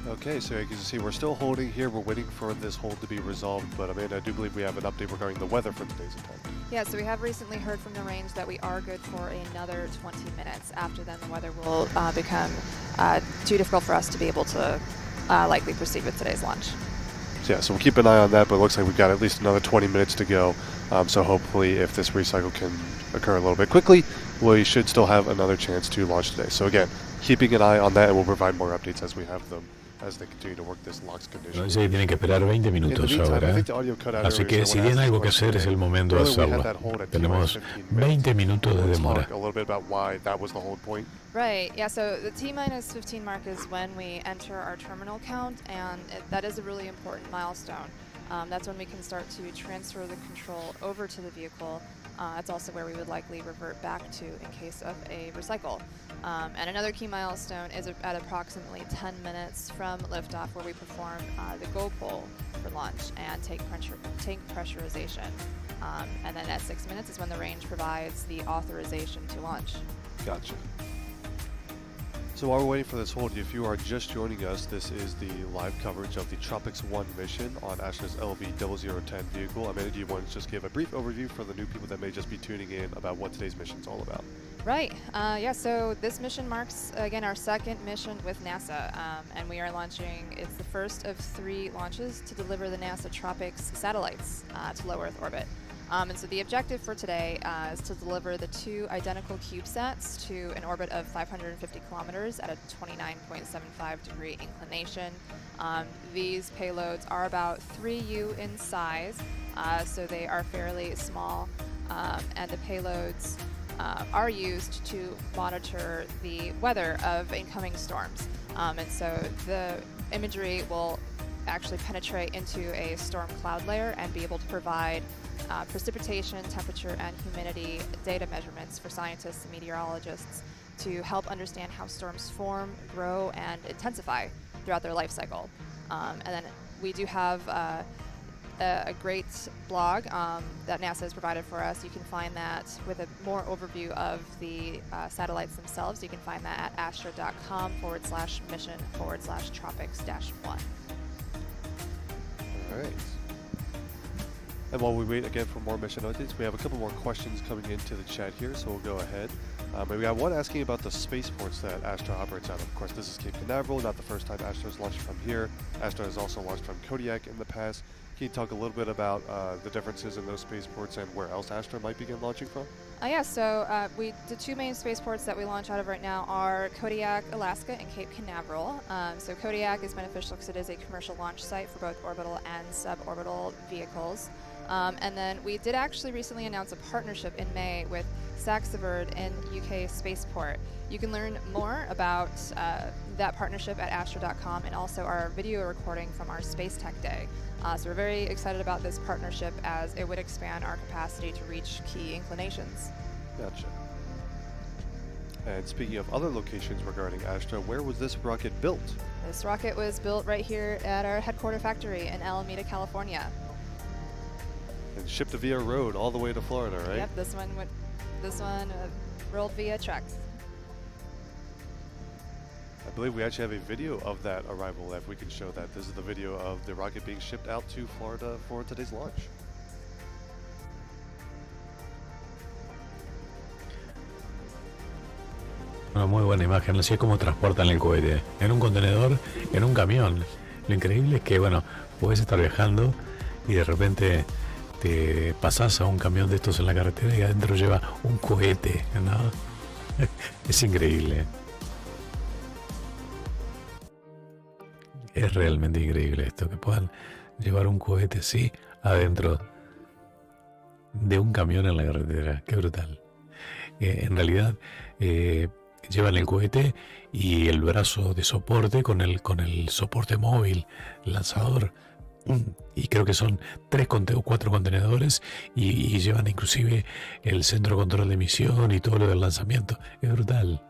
Okay, so you can see we're still holding here. We're waiting for this hold to be resolved, but Amanda, I do believe we have an update regarding the weather for today's attempt. Yeah, so we have recently heard from the range that we are good for another 20 minutes. After then, the weather will become too difficult for us to be able to likely proceed with today's launch. So yeah, so we'll keep an eye on that, but it looks like we've got at least another 20 minutes to go. So hopefully if this recycle can occur a little bit quickly, we should still have another chance to launch today. So again, keeping an eye on that, and we'll provide more updates as we have them, as they continue to work this LOX condition. Dice que tienen que esperar 20 minutos ahora. Así que si tienen algo que hacer es el momento de hacerlo. Tenemos 20 minutos de demora. A little bit about why that was the hold point. Right, yeah, so the T-15 mark is when we enter our terminal count, and that is a really important milestone. That's when we can start to transfer the control over to the vehicle. That's also where we would likely revert back to in case of a recycle. And another key milestone is at approximately 10 minutes from liftoff, where we perform the go pole for launch and tank pressurization. And then at 6 minutes is when the range provides the authorization to launch. Gotcha. So while we're waiting for this hold, if you are just joining us, this is the live coverage of the TROPICS 1 mission on Astra's LV0010 vehicle. Amanda, do you want to just give a brief overview for the new people that may just be tuning in about what today's mission is all about? Right. Yeah, so this mission marks, again, our second mission with NASA, and we are launching, it's the first of 3 launches to deliver the NASA TROPICS satellites to low Earth orbit. And so the objective for today is to deliver the 2 identical CubeSats to an orbit of 550 kilometers at a 29.75 degree inclination. These payloads are about 3U in size, so they are fairly small, and the payloads are used to monitor the weather of incoming storms. And so the imagery will actually penetrate into a storm cloud layer and be able to provide precipitation, temperature, and humidity data measurements for scientists and meteorologists to help understand how storms form, grow, and intensify throughout their life cycle. And then we do have a great blog that NASA has provided for us. You can find that with a more overview of the satellites themselves. You can find that at astra.com/mission/tropics-1. All right. And while we wait again for more mission updates, we have a couple more questions coming into the chat here, so we'll go ahead. We got one asking about the spaceports that Astra operates out of. Of course, this is Cape Canaveral, not the first time Astra has launched from here. Astra has also launched from Kodiak in the past. Can you talk a little bit about the differences in those spaceports and where else Astra might begin launching from? Yeah, so the 2 main spaceports that we launch out of right now are Kodiak, Alaska, and Cape Canaveral. So Kodiak is beneficial because it is a commercial launch site for both orbital and suborbital vehicles. And then we did actually recently announce a partnership in May with Saxaverd in UK Spaceport. You can learn more about that partnership at astra.com and also our video recording from our Space Tech Day. So we're very excited about this partnership as it would expand our capacity to reach key inclinations. Gotcha. And speaking of other locations regarding Astra, where was this rocket built? This rocket was built right here at our headquarter factory in Alameda, California. And shipped via road all the way to Florida, right? Yep, this one rolled via trucks. I believe we actually have a video of that arrival, if we can show that. This is the video of the rocket being shipped out to Florida for today's launch. Una muy buena imagen, así es como transportan el cohete, en un contenedor, en un camión. Lo increíble es que, bueno, puedes estar viajando y de repente te pasas a un camión de estos en la carretera y adentro lleva un cohete, ¿no? Es increíble. Es realmente increíble esto, que puedan llevar un cohete así adentro de un camión en la carretera. Qué brutal. En realidad llevan el cohete y el brazo de soporte con el soporte móvil, el lanzador. Y creo que son 3 o 4 contenedores y llevan inclusive el centro de control de misión y todo lo del lanzamiento. Es brutal.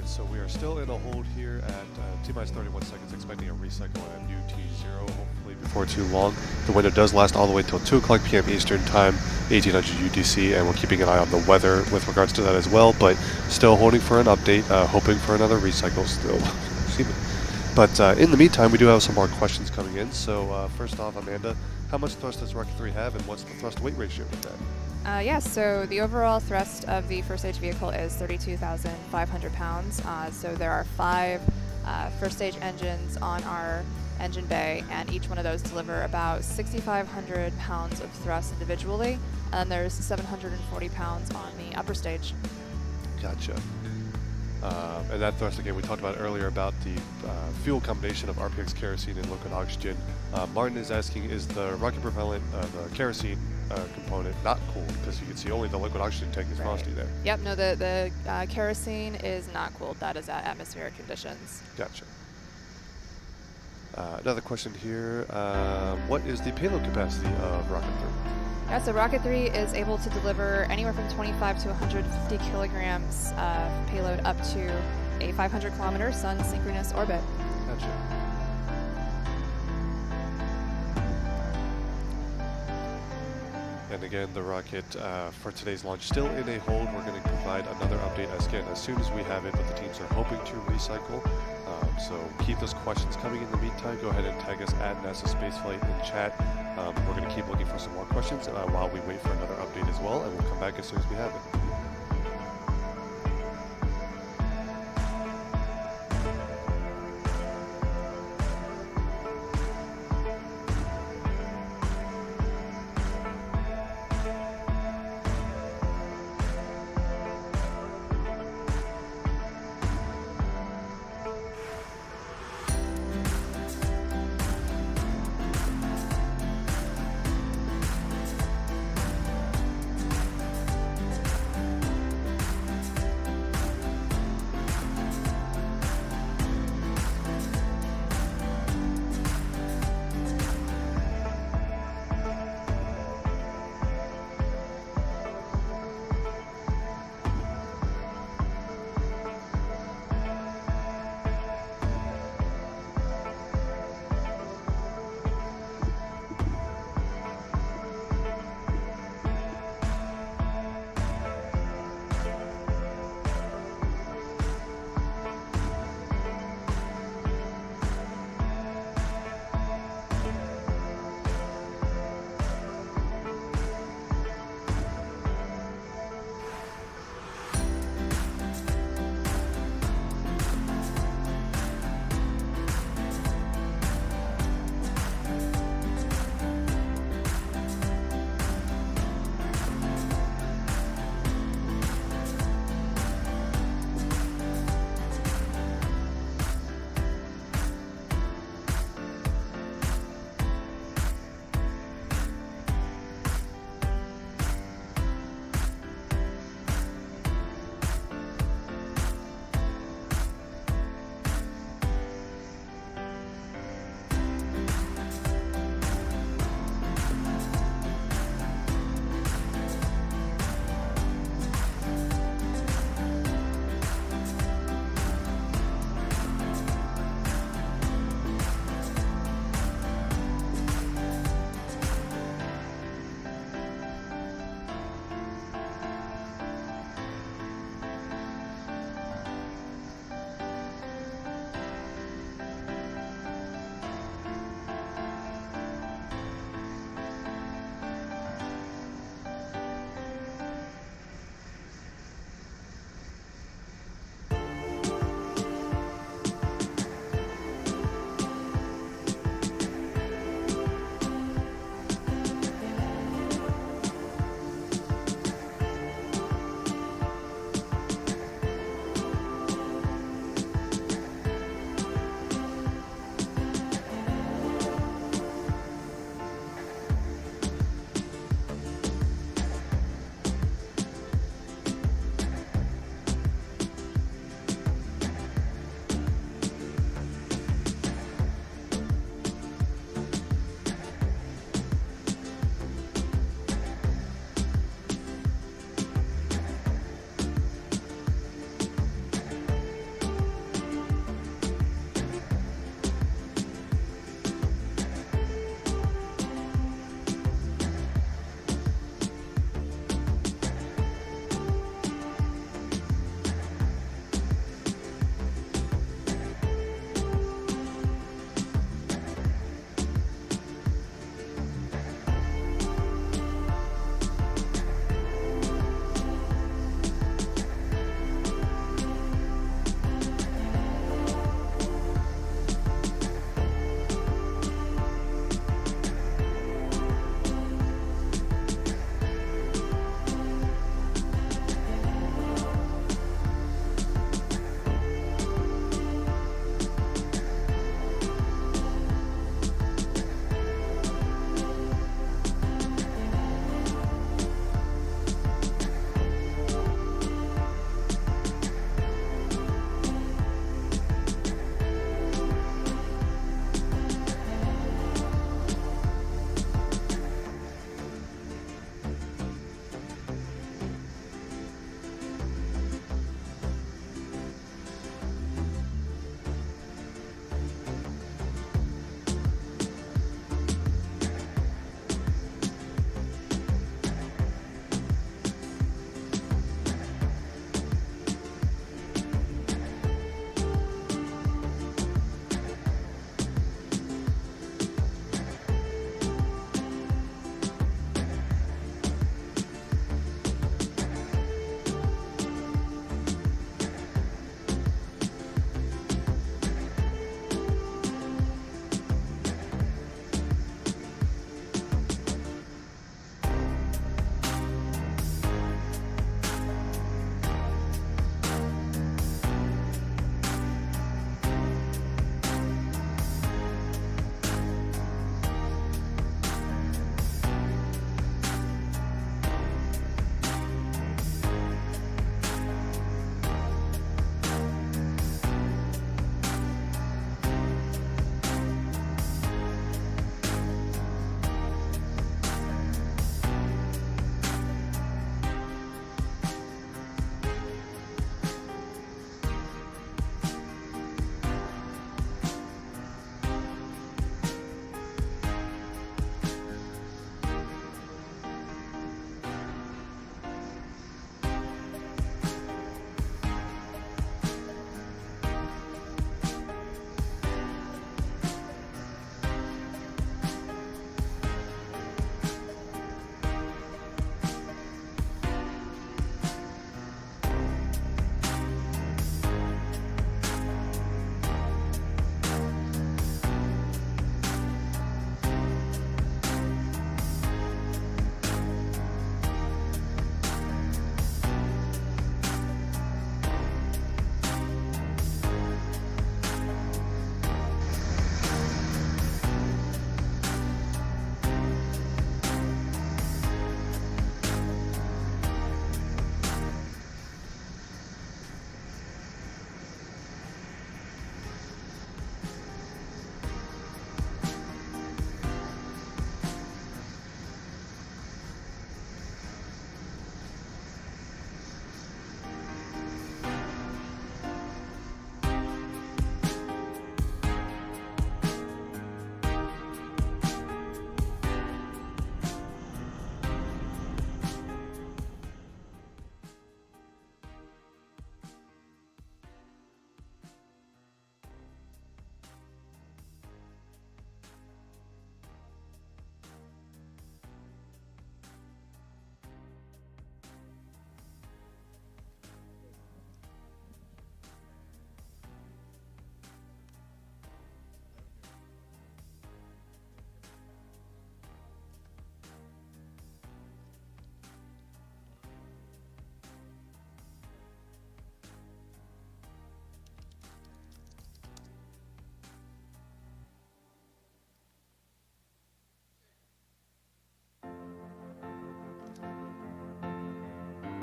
So we are still in a hold here at T-minus 31 seconds, expecting a recycle at UT0, hopefully before too long. The window does last all the way until 2 o'clock p.m. Eastern Time, 1800 UTC, and we're keeping an eye on the weather with regards to that as well, but still holding for an update, hoping for another recycle still. But in the meantime, we do have some more questions coming in. So first off, Amanda, how much thrust does Rocket 3 have, and what's the thrust-weight ratio with that? Yes, so the overall thrust of the first stage vehicle is 32,500 pounds. So there are 5 first stage engines on our engine bay, and each one of those deliver about 6,500 pounds of thrust individually, and there's 740 pounds on the upper stage. Gotcha. And that thrust, again, we talked about earlier about the fuel combination of RPX kerosene and liquid oxygen. Martin is asking, is the rocket propellant, the kerosene component not cooled? Because you can see only the liquid oxygen tank is frosty there. Yep, no, the kerosene is not cooled. That is at atmospheric conditions. Gotcha. Another question here. What is the payload capacity of Rocket 3? Yeah, so Rocket 3 is able to deliver anywhere from 25 to 150 kilograms of payload up to a 500 kilometer sun synchronous orbit. Gotcha. And again, the rocket for today's launch still in a hold. We're going to provide another update as soon as we have it, but the teams are hoping to recycle. So keep those questions coming in the meantime. Go ahead and tag us at NASA Spaceflight in chat. We're going to keep looking for some more questions while we wait for another update as well, and we'll come back as soon as we have it.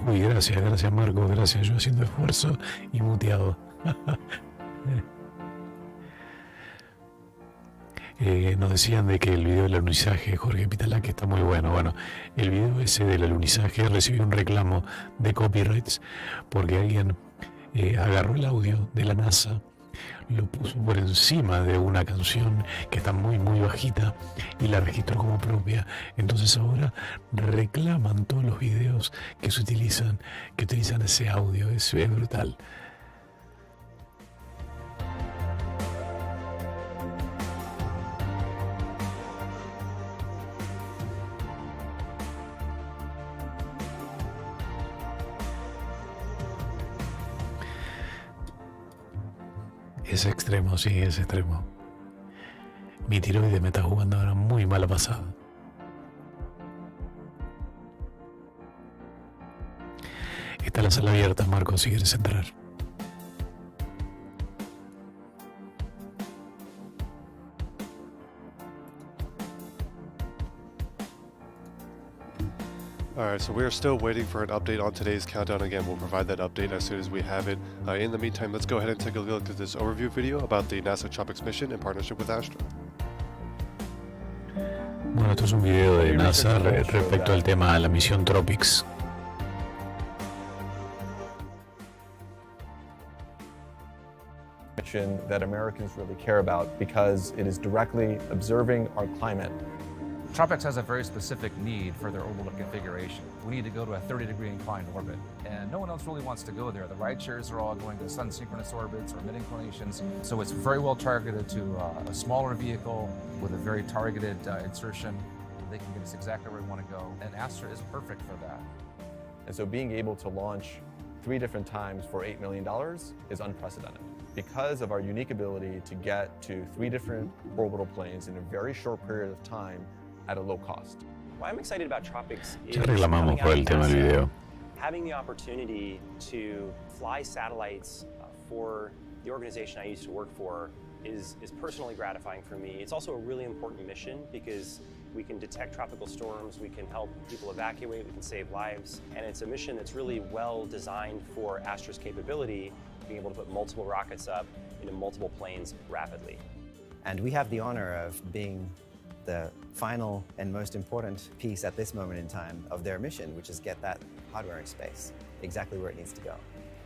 Uy, gracias Marco, gracias. Yo haciendo esfuerzo y muteado. Nos decían de que el video del alunizaje, Jorge Pitalá, que está muy bueno. Bueno, el video ese del alunizaje recibió un reclamo de copyrights porque alguien agarró el audio de la NASA, lo puso por encima de una canción que está muy bajita y la registró como propia. Entonces ahora reclaman todos los videos que utilizan ese audio. Es brutal. Es extremo, sí, es extremo. Mi tiroides me está jugando ahora muy mala pasada. Está la sala abierta, Marco, si quieres entrar. Alright, so we are still waiting for an update on today's countdown. Again, we'll provide that update as soon as we have it. In the meantime, let's go ahead and take a look at this overview video about the NASA TROPICS mission in partnership with Astra. Bueno, esto es un video de NASA respecto al tema de la misión TROPICS. Mission that Americans really care about because it is directly observing our climate. TROPICS has a very specific need for their orbital configuration. We need to go to a 30-degree inclined orbit, and no one else really wants to go there. The rideshares are all going to sun-synchronous orbits or mid-inclinations, so it's very well targeted to a smaller vehicle with a very targeted insertion. They can get us exactly where we want to go, and Astra is perfect for that. And so being able to launch 3 different times for $8 million is unprecedented. Because of our unique ability to get to 3 different orbital planes in a very short period of time at a low cost. Why I'm excited about TROPICS is Ya reclamamos por el tema del video. having the opportunity to fly satellites for the organization I used to work for is personally gratifying for me. It's also a really important mission because we can detect tropical storms, we can help people evacuate, we can save lives, and it's a mission that's really well designed for Astra's capability, being able to put multiple rockets up into multiple planes rapidly. And we have the honor of being the final and most important piece at this moment in time of their mission, which is get that hardware in space, exactly where it needs to go.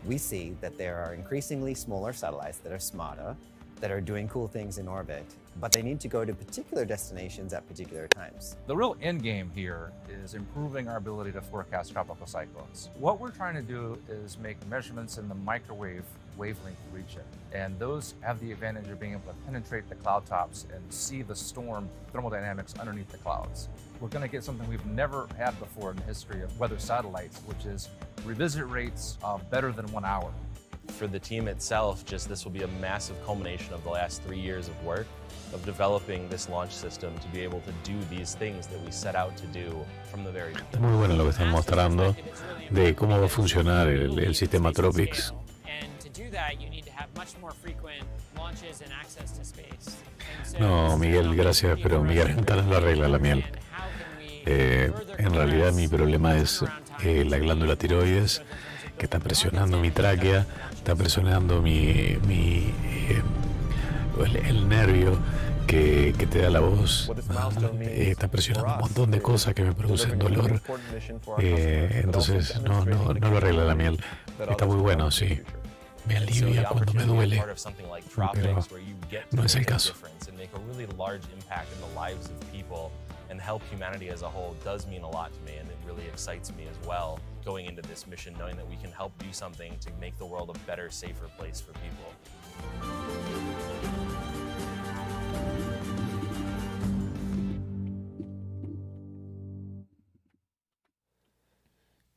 We see that there are increasingly smaller satellites that are smarter, that are doing cool things in orbit, but they need to go to particular destinations at particular times. The real end game here is improving our ability to forecast tropical cyclones. What we're trying to do is make measurements in the microwave wavelength region, and those have the advantage of being able to penetrate the cloud tops and see the storm thermodynamics underneath the clouds. We're going to get something we've never had before in the history of weather satellites, which is revisit rates of better than 1 hour. For the team itself, this will be a massive culmination of the last 3 years of work of developing this launch system to be able to do these things that we set out to do from the very beginning. Muy bueno lo que están mostrando de cómo va a funcionar el sistema TROPICS. No, Miguel, gracias, pero mi garganta no la arregla la miel. En realidad mi problema es la glándula tiroides, que está presionando mi tráquea, está presionando el nervio que te da la voz, está presionando un montón de cosas que me producen dolor, entonces no lo arregla la miel. Está muy bueno, sí. Me alivia cuando me duele, pero no es el caso. And help humanity as a whole does mean a lot to me, and it really excites me as well going into this mission, knowing that we can help do something to make the world a better, safer place for people.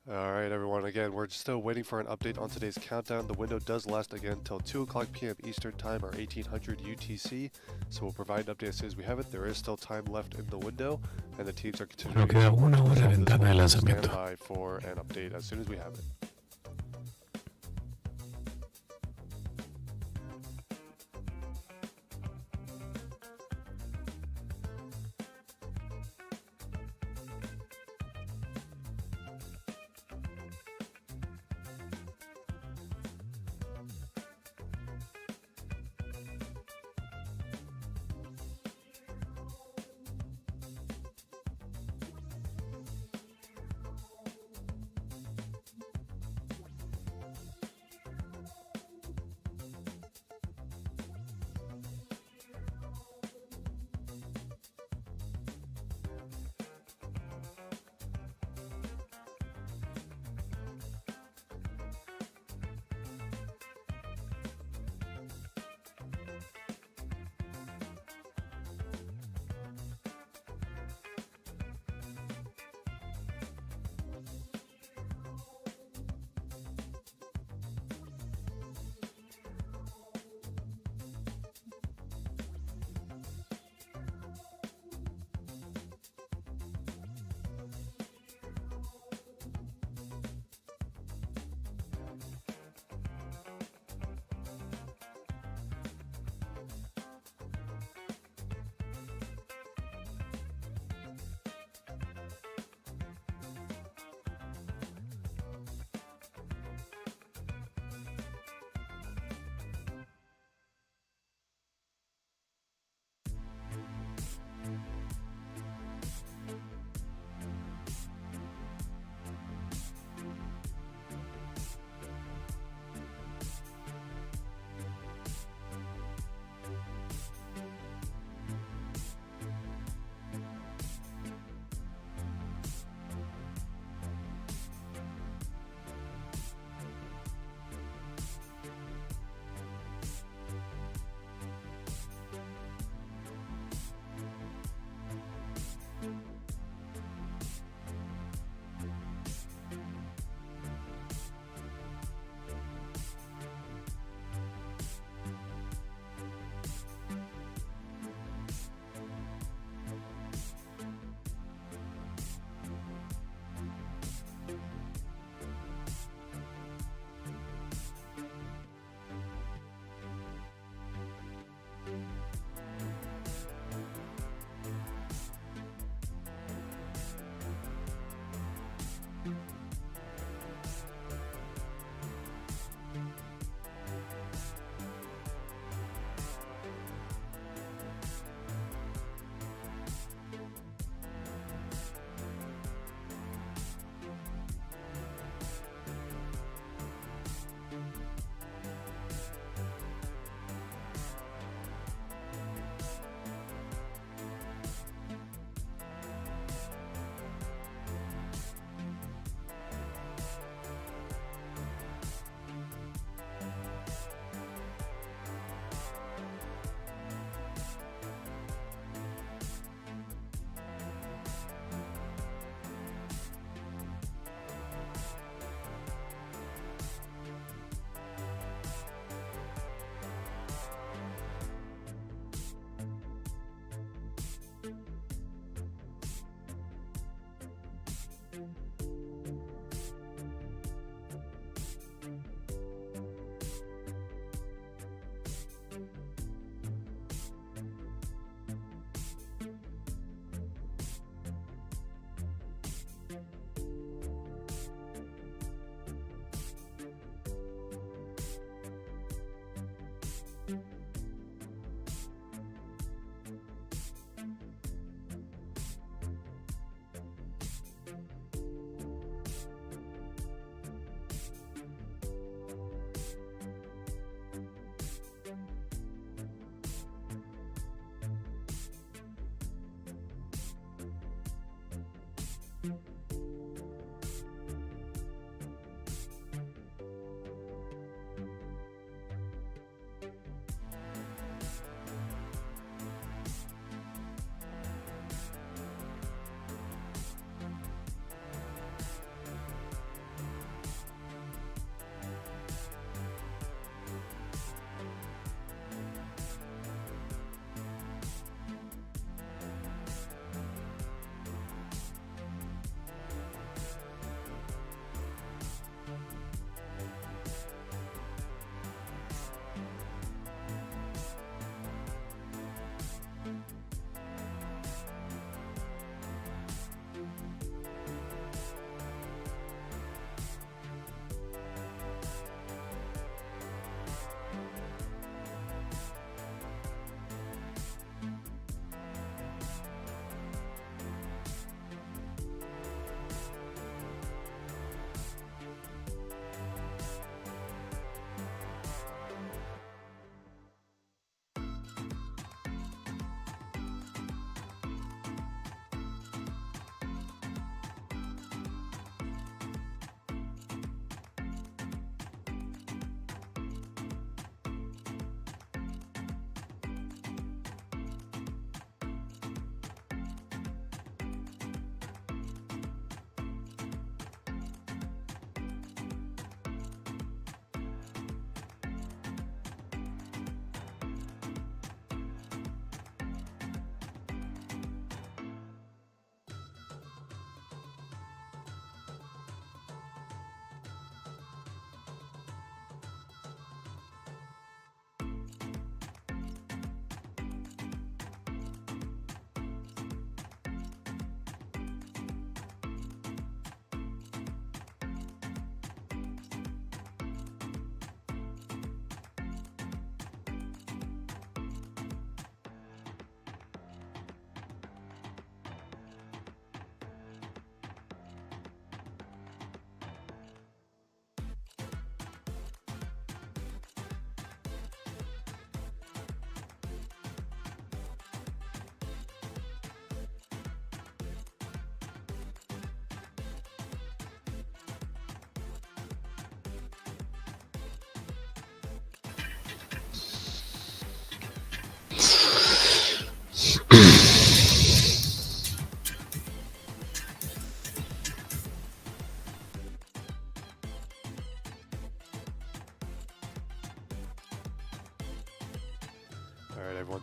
Alright everyone, again, we're still waiting for an update on today's countdown. The window does last again until 2 o'clock p.m. Eastern Time or 1800 UTC, so we'll provide an update as soon as we have it. There is still time left in the window, and the teams are continuing to stand by for an update as soon as we have it.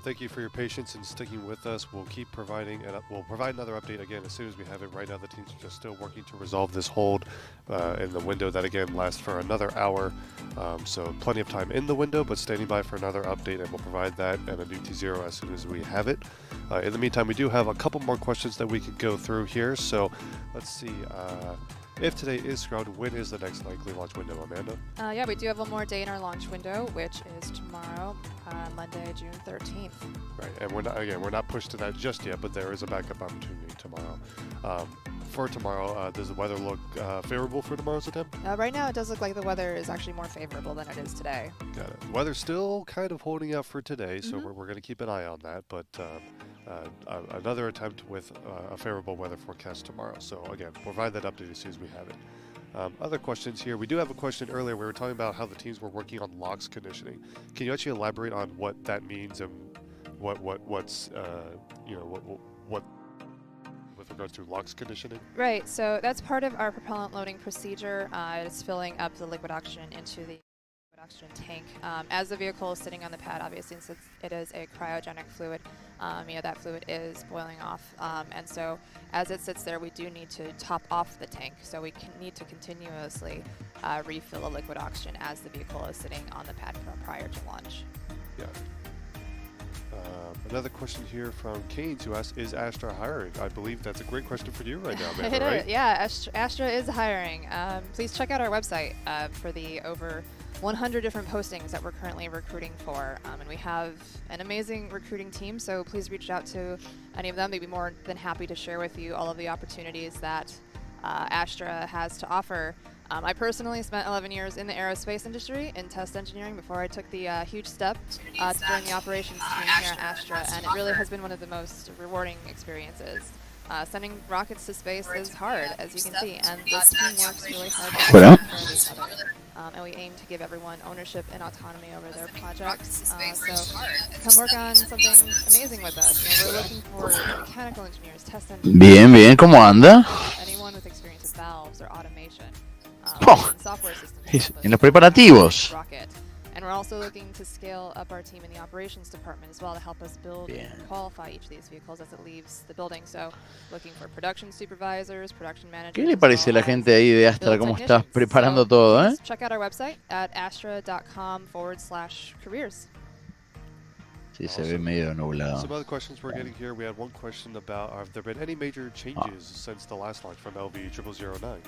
Thank you for your patience and sticking with us. We'll keep providing, and we'll provide another update again as soon as we have it. Right now, the teams are just still working to resolve this hold in the window that again lasts for another hour. So plenty of time in the window, but standing by for another update, and we'll provide that and a new T0 as soon as we have it. In the meantime, we do have a couple more questions that we could go through here. So let's see. If today is scrubbed, when is the next likely launch window, Amanda? Yeah, we do have one more day in our launch window, which is tomorrow, Monday, June 13th. Right, and we're not pushed to that just yet, but there is a backup opportunity tomorrow. For tomorrow, does the weather look favorable for tomorrow's attempt? Right now, it does look like the weather is actually more favorable than it is today. Got it. The weather's still kind of holding up for today, so we're going to keep an eye on that. But another attempt with a favorable weather forecast tomorrow. So again, provide that update as soon as we have it. Other questions here. We do have a question earlier. We were talking about how the teams were working on LOX conditioning. Can you actually elaborate on what that means and what with regards to LOX conditioning? Right. So that's part of our propellant loading procedure. It's filling up the liquid oxygen into the liquid oxygen tank. As the vehicle is sitting on the pad, obviously, since it is a cryogenic fluid, that fluid is boiling off. And so as it sits there, we do need to top off the tank. So we need to continuously refill the liquid oxygen as the vehicle is sitting on the pad prior to launch. Yeah. Another question here from Keynes, who asks, is Astra hiring? I believe that's a great question for you right now, Amanda, right? Yeah, Astra is hiring. Please check out our website for the over 100 different postings that we're currently recruiting for. And we have an amazing recruiting team, so please reach out to any of them. They'd be more than happy to share with you all of the opportunities that Astra has to offer. I personally spent 11 years in the aerospace industry in test engineering before I took the huge step to join the operations team here at Astra, and it really has been one of the most rewarding experiences. Sending rockets to space is hard, as you can see, and this team works really hard to take care of each other. And we aim to give everyone ownership and autonomy over their projects. So come work on something amazing with us. We're looking for mechanical engineers, test engineers. Bien, bien, ¿cómo anda? Anyone with experience with valves or automation. Software systems. En los preparativos. Rocket. And we're also looking to scale up our team in the operations department as well to help us build and qualify each of these vehicles as it leaves the building. So looking for production supervisors, production managers. ¿Qué le parece a la gente ahí de Astra cómo está preparando todo, eh? Check out our website at astra.com/careers. Sí, se ve medio nublado. Some other questions we're getting here. We had one question about have there been any major changes since the last launch from LV0009?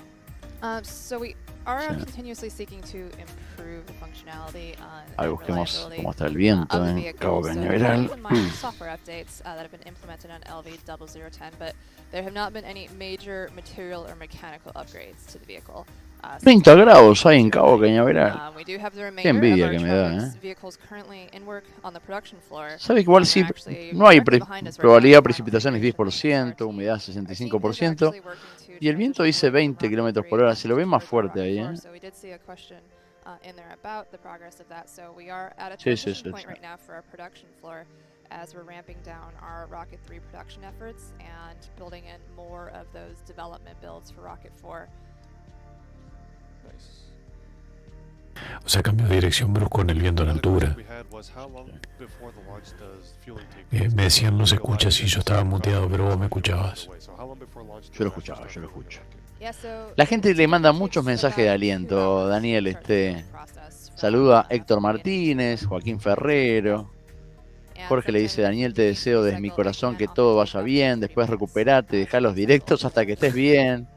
So we are continuously seeking to improve the functionality Ahí busquemos cómo está el viento en Cabo Cañaveral. Software updates that have been implemented on LV0010, but there have not been any major material or mechanical upgrades to the vehicle. 30 grados hay en Cabo Cañaveral. We do have the Qué envidia que me da, remainder vehicles currently in work on the production floor. ¿Sabe que igual sí no hay probabilidad de precipitación es 10%, humedad 65%, y el viento dice 20 km por hora, se lo ve más fuerte ahí, ¿eh? Sí, sí, sí. As we're ramping down our Rocket 3 production efforts and building in more of those development builds for Rocket 4. O sea, cambio de dirección brusco en el viento en altura. Me decían no se escucha si yo estaba muteado, pero vos me escuchabas. Yo lo escuchaba, yo lo escucho. La gente le manda muchos mensajes de aliento. Daniel, saluda a Héctor Martínez, Joaquín Ferrero. Jorge le dice, Daniel, te deseo desde mi corazón que todo vaya bien, después recuperate, dejá los directos hasta que estés bien.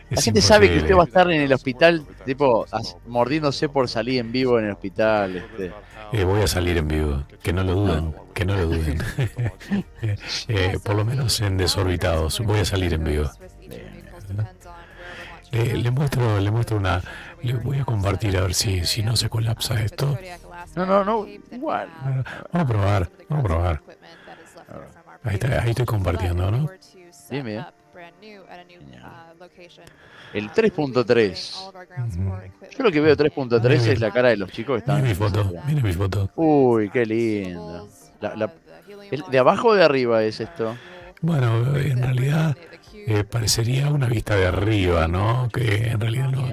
La gente sabe que usted va a estar en el hospital, tipo, mordiéndose por salir en vivo en el hospital. Voy a salir en vivo, que no lo duden, que no lo duden. Por lo menos en desorbitados, voy a salir en vivo. Le muestro una. Le voy a compartir a ver si no se colapsa esto. No, igual. Vamos a probar. Ahí estoy compartiendo, ¿no? Bien, bien. El 3.3. Yo lo que veo 3.3 es la cara de los chicos que están. Mira mi foto. Uy, qué lindo. ¿De abajo o de arriba es esto? Bueno, en realidad parecería una vista de arriba, ¿no? Que en realidad no.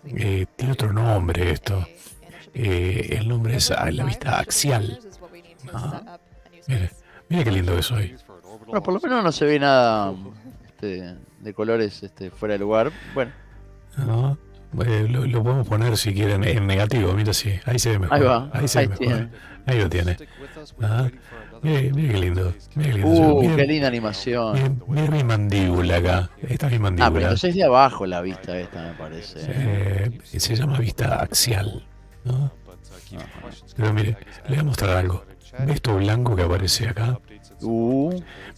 Tiene otro nombre esto. El nombre es la vista axial. Mire qué lindo que soy. Bueno, por lo menos no se ve nada de colores fuera de lugar. Bueno. No, lo podemos poner si quieren en negativo. Mira, sí, ahí se ve mejor. Ahí va. Ahí se ve mejor. Ahí lo tiene. Mire qué lindo. Qué linda animación. Mire mi mandíbula acá. Esta es mi mandíbula. Pero es de abajo la vista esta, me parece. Se llama vista axial, ¿no? Pero mire, le voy a mostrar algo. ¿Ve esto blanco que aparece acá?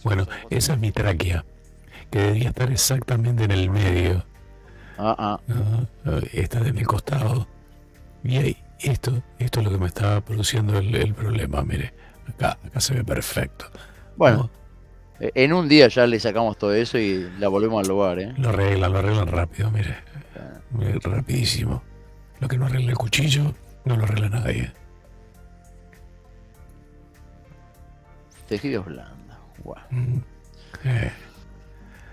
Bueno, esa es mi tráquea, que debería estar exactamente en el medio. Está de mi costado. Y ahí, esto es lo que me está produciendo el problema. Mire, acá se ve perfecto. Bueno, en un día ya le sacamos todo eso y la volvemos al lugar, ¿eh? Lo arreglan rápido, mire. Rapidísimo. Lo que no arregla el cuchillo, no lo arregla nadie. Tejidos blandos. Wow.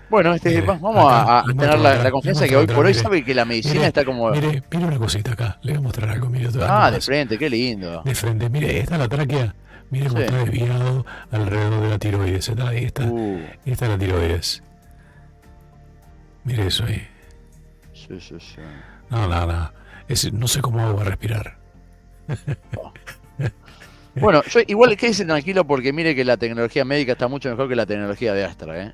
Bueno, vamos a tener la confianza que hoy por hoy sabe que la medicina está como... Mire una cosita acá, le voy a mostrar algo. Mire, de frente, qué lindo. De frente, mire, esta es la tráquea. Mire cómo está desviado alrededor de la tiroides. Esta es la tiroides. Mire eso ahí. Sí. No. No sé cómo hago para respirar. Bueno, yo igual quédese tranquilo porque mire que la tecnología médica está mucho mejor que la tecnología de Astra, ¿eh?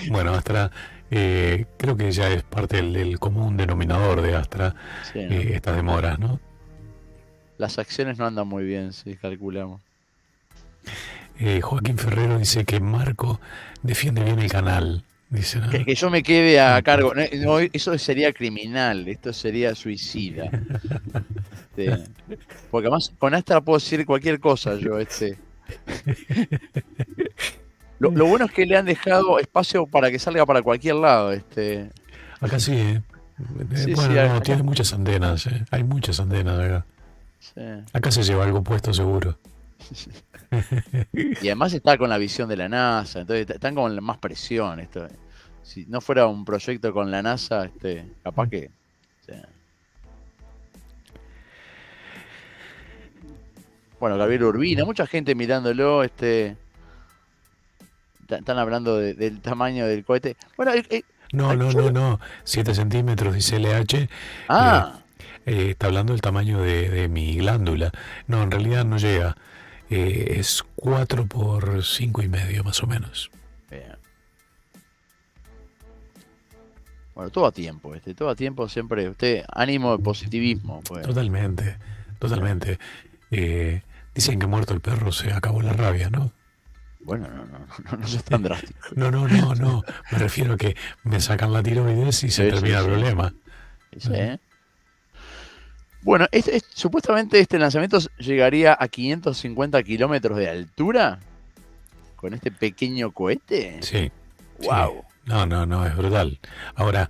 Bueno, Astra creo que ya es parte del común denominador de Astra, sí, ¿no? Estas demoras, ¿no? Las acciones no andan muy bien, si calculamos. Joaquín Ferrero dice que Marco defiende bien el canal. Dice, ¿no? Que yo me quede a cargo. No, eso sería criminal, esto sería suicida. Porque además con Astra puedo decir cualquier cosa yo. Lo bueno es que le han dejado espacio para que salga para cualquier lado. Acá sí, acá. Tiene muchas antenas, hay muchas antenas acá. Sí. Acá se lleva algo puesto seguro. Y además está con la visión de la NASA, entonces están con más presión. Si no fuera un proyecto con la NASA, capaz que... Sí. Bueno, Gabriel Urbina, mucha gente mirándolo, están hablando del tamaño del cohete. Bueno, No, 7 centímetros, dice LH. Está hablando del tamaño de mi glándula. No, en realidad no llega. Es 4 por 5,5 más o menos. Bien. Bueno, todo a tiempo siempre. Ánimo de positivismo. Pues. Totalmente. Dicen que muerto el perro se acabó la rabia, ¿no? Bueno, no es tan drástico. No. Me refiero a que me sacan la tiroides y se termina el problema. Sí. Bueno, supuestamente este lanzamiento llegaría a 550 kilómetros de altura con este pequeño cohete. Sí. Wow. Sí. No, es brutal. Ahora,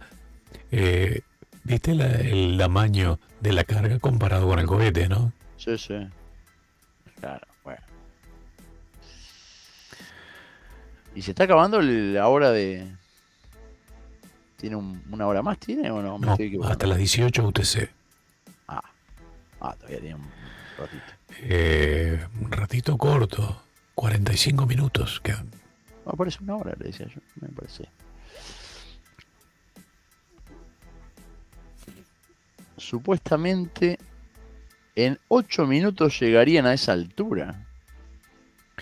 ¿viste el tamaño de la carga comparado con el cohete, no? Sí. Claro, bueno. ¿Y se está acabando la hora de...? ¿Tiene una hora más? ¿Tiene o no? No, hasta las 18 UTC. Todavía tiene un ratito. Un ratito corto. 45 minutos quedan. Parece una hora, le decía yo. Me parece. Supuestamente en 8 minutos llegarían a esa altura.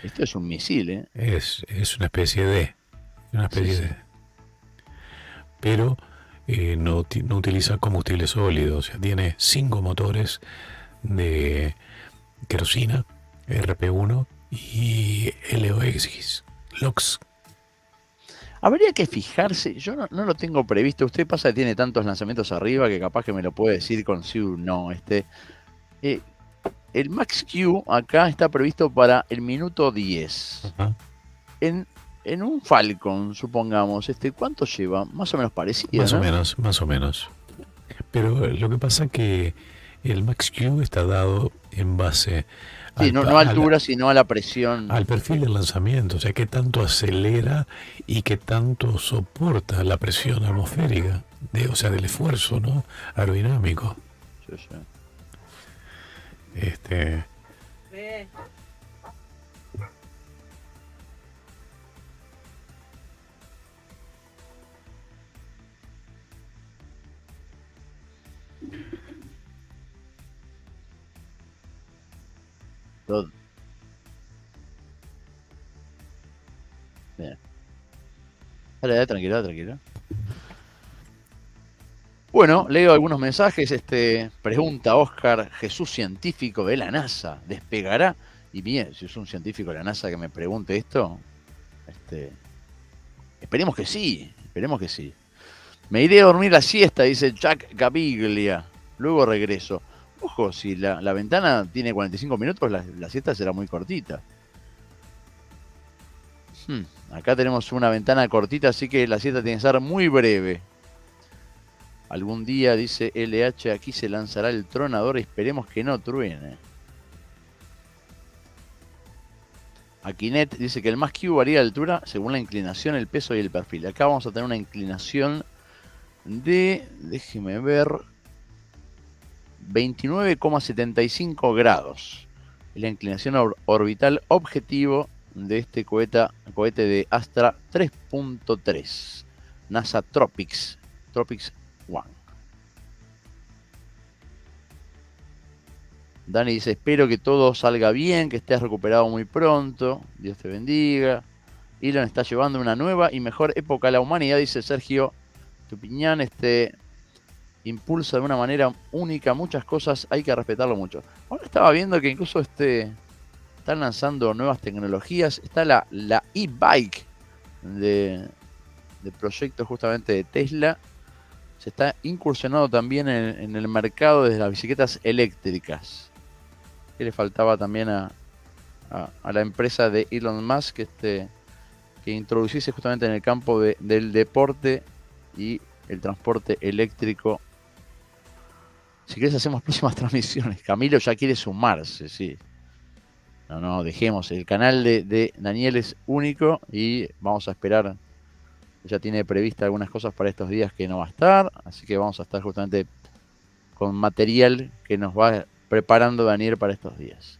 Esto es un misil, ¿eh? Es una especie de... Pero no utiliza combustible sólido. O sea, tiene 5 motores de querosina, RP1 y LOX. Habría que fijarse, yo no lo tengo previsto. Usted pasa que tiene tantos lanzamientos arriba que capaz que me lo puede decir con sí o no. El Max Q acá está previsto para el minuto 10. Ajá. En un Falcon, supongamos, ¿cuánto lleva? Más o menos parecido, Más ¿no? o menos. Pero lo que pasa es que el max Q está dado en base sí, no a altura, sino a la presión. Al perfil del lanzamiento, o sea, qué tanto acelera y qué tanto soporta la presión atmosférica, o sea, del esfuerzo, ¿no? Aerodinámico. Sí, sí. Todo. Bien. Dale, tranquilo, tranquilo. Bueno, leo algunos mensajes. Pregunta Oscar, Jesús científico de la NASA, ¿despegará? Y bien, si es un científico de la NASA que me pregunte esto, esperemos que sí, esperemos que sí. Me iré a dormir la siesta, dice Jack Gaviglia. Luego regreso. Ojo, si la ventana tiene 45 minutos, la siesta será muy cortita. Acá tenemos una ventana cortita, así que la siesta tiene que ser muy breve. Algún día, dice LH, aquí se lanzará el tronador, esperemos que no truene. Aquinet dice que el más Q varía de altura según la inclinación, el peso y el perfil. Acá vamos a tener una inclinación de, déjeme ver, 29,75 grados. Es la inclinación orbital objetivo de este cohete de Astra 3.3. NASA TROPICS 1. Dani dice, espero que todo salga bien, que estés recuperado muy pronto. Dios te bendiga. Elon está llevando una nueva y mejor época a la humanidad, dice Sergio Tupiñán. Impulsa de una manera única muchas cosas, hay que respetarlo mucho. Ahora estaba viendo que incluso están lanzando nuevas tecnologías. Está la e-bike de proyectos justamente de Tesla. Se está incursionando también en el mercado de las bicicletas eléctricas. Que le faltaba también a la empresa de Elon Musk que introduciese justamente en el campo del deporte y el transporte eléctrico. Si querés hacemos próximas transmisiones. Camilo ya quiere sumarse, sí. No, dejemos. El canal de Daniel es único y vamos a esperar. Ya tiene prevista algunas cosas para estos días que no va a estar. Así que vamos a estar justamente con material que nos va preparando Daniel para estos días.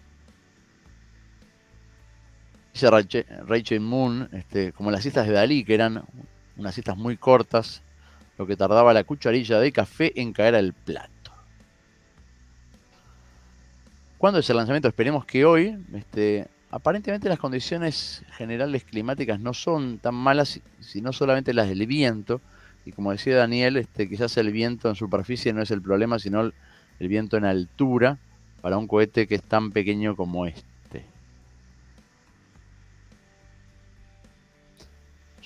Dice Rachel Moon, como las citas de Dalí, que eran unas citas muy cortas, lo que tardaba la cucharilla de café en caer al plato. ¿Cuándo es el lanzamiento? Esperemos que hoy. Aparentemente las condiciones generales climáticas no son tan malas, sino solamente las del viento. Y como decía Daniel, quizás el viento en superficie no es el problema, sino el viento en altura para un cohete que es tan pequeño como este.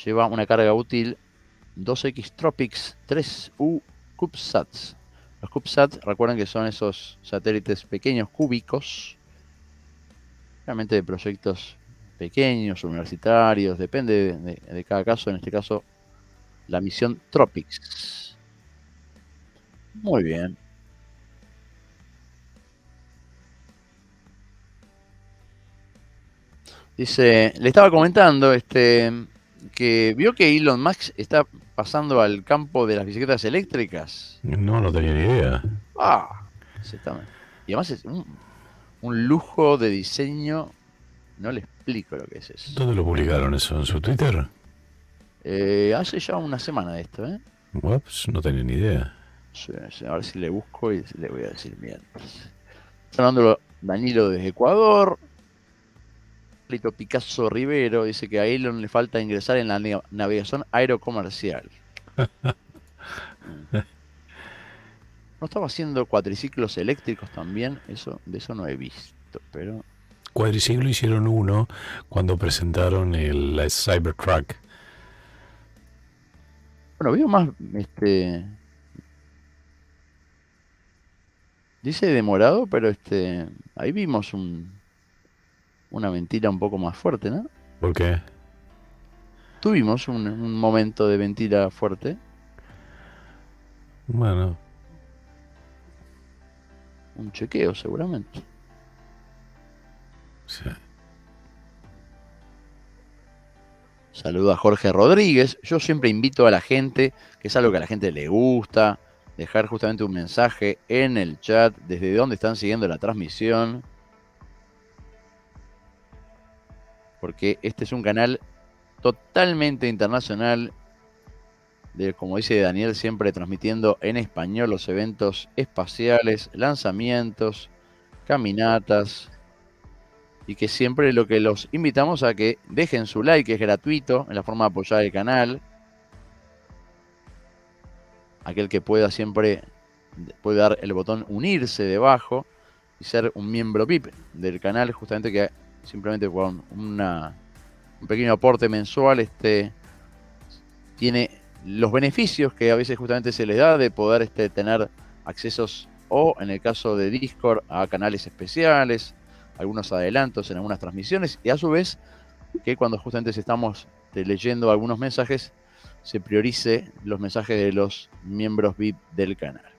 Lleva una carga útil 2X TROPICS 3U CubeSats. Los CubeSats, recuerden que son esos satélites pequeños cúbicos, realmente de proyectos pequeños, universitarios, depende de cada caso. En este caso, la misión TROPICS. Muy bien. Dice, le estaba comentando que vio que Elon Musk está pasando al campo de las bicicletas eléctricas. No tenía ni idea. Exactamente. Y además es un lujo de diseño. No le explico lo que es eso. ¿Dónde lo publicaron eso? ¿En su Twitter? Hace ya una semana de esto, Ups, no tenía ni idea. Sí, a ver si le busco y le voy a decir mientras. Sonando Danilo desde Ecuador. Lito Picasso Rivero dice que a Elon le falta ingresar en la navegación aerocomercial. ¿No estaba haciendo cuatriciclos eléctricos también? De eso no he visto, pero... Cuadriciclo hicieron uno cuando presentaron la Cybertruck. Bueno, veo más, dice demorado, pero ahí vimos una mentira un poco más fuerte, ¿no? ¿Por qué? Tuvimos un momento de mentira fuerte. Bueno. un chequeo seguramente. Sí. Saluda a Jorge Rodríguez. Yo siempre invito a la gente, que es algo que a la gente le gusta, dejar justamente un mensaje en el chat desde donde están siguiendo la transmisión. Porque este es un canal totalmente internacional, como dice Daniel, siempre transmitiendo en español los eventos espaciales, lanzamientos, caminatas, y que siempre lo que los invitamos a que dejen su like, que es gratuito, en la forma de apoyar el canal. Aquel que pueda siempre puede dar el botón unirse debajo y ser un miembro VIP del canal, justamente que simplemente con un pequeño aporte mensual tiene los beneficios que a veces justamente se les da de poder tener accesos, o en el caso de Discord, a canales especiales, algunos adelantos en algunas transmisiones, y a su vez que cuando justamente estamos leyendo algunos mensajes se priorice los mensajes de los miembros VIP del canal.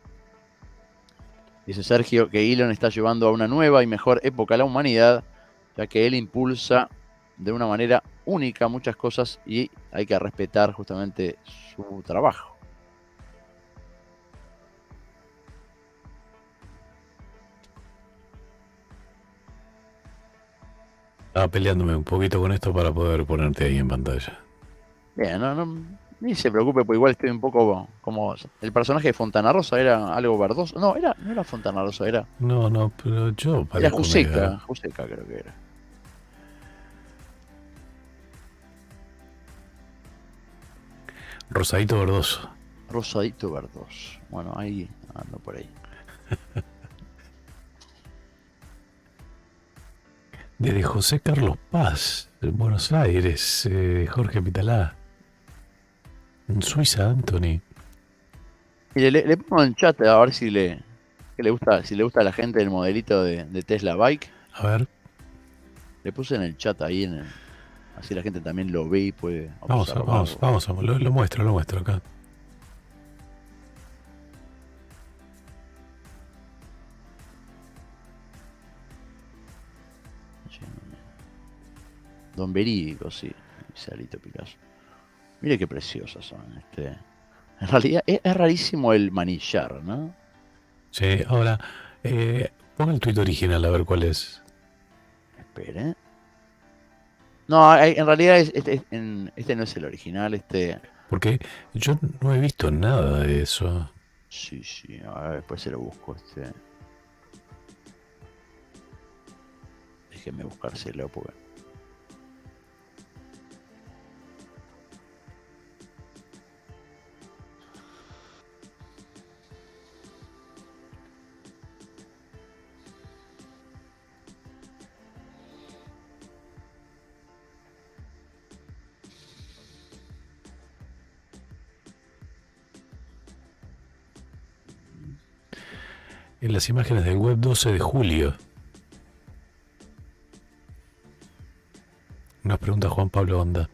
Dice Sergio que Elon está llevando a una nueva y mejor época a la humanidad, ya que él impulsa de una manera única muchas cosas y hay que respetar justamente su trabajo. Estaba peleándome un poquito con esto para poder ponerte ahí en pantalla. Bien, ni se preocupe, pues igual estoy un poco como... El personaje de Fontana Rosa era algo verdoso. No era Fontana Rosa, era... No, pero yo Era parezco Juseca creo que era. Rosadito verdoso. Rosadito verdoso. Bueno, ahí ando por ahí. Desde José Carlos Paz, en Buenos Aires, Jorge Pitalá. En Suiza, Anthony. Y le pongo en chat a ver si le gusta a la gente el modelito de Tesla Bike. A ver. Le puse en el chat ahí, así la gente también lo ve y puede observarlo. Vamos, lo muestro acá. Don Verídico, sí, dice Alito Picasso. Mire qué preciosos son. En realidad es rarísimo el manillar, ¿no? Sí, ahora, pon el tuit original a ver cuál es. Espere. No, en realidad este no es el original, Porque yo no he visto nada de eso. Sí, a ver, después se lo busco, Déjeme buscárselo, porque... En las imágenes del web 12 de julio. Nos pregunta Juan Pablo Onda.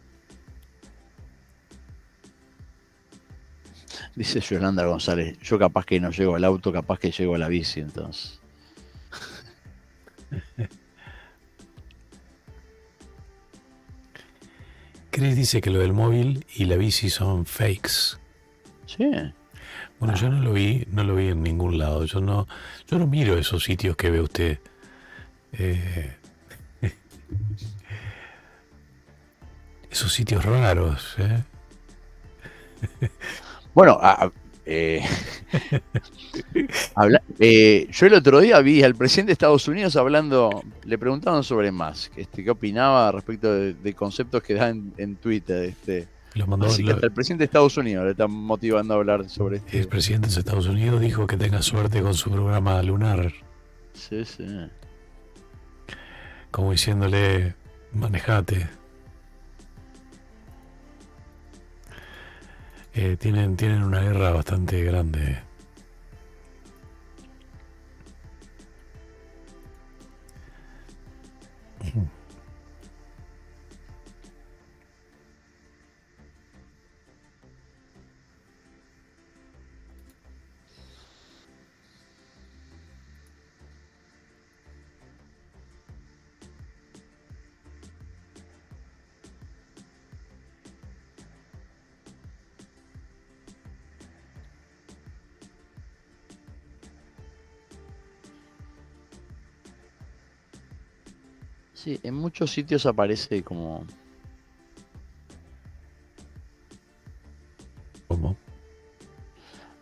Dice Yolanda González, yo capaz que no llego al auto, capaz que llego a la bici, entonces. Chris dice que lo del móvil y la bici son fakes. Sí. Bueno, yo no lo vi en ningún lado. Yo no miro esos sitios que ve usted. Esos sitios raros, Bueno, yo el otro día vi al presidente de Estados Unidos hablando, le preguntaban sobre Musk, qué opinaba respecto de conceptos que da en Twitter. Así que hasta el presidente de Estados Unidos le están motivando a hablar sobre esto. El presidente de Estados Unidos dijo que tenga suerte con su programa lunar. Sí. Como diciéndole, manejate. Tienen una guerra bastante grande. Sí, en muchos sitios aparece como... ¿Cómo?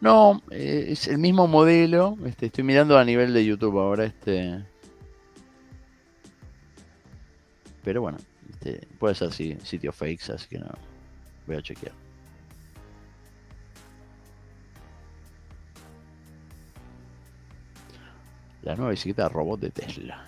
No, es el mismo modelo. Estoy mirando a nivel de YouTube ahora. Pero bueno, puede ser sitio fakes, así que no. Voy a chequear. La nueva bicicleta robot de Tesla.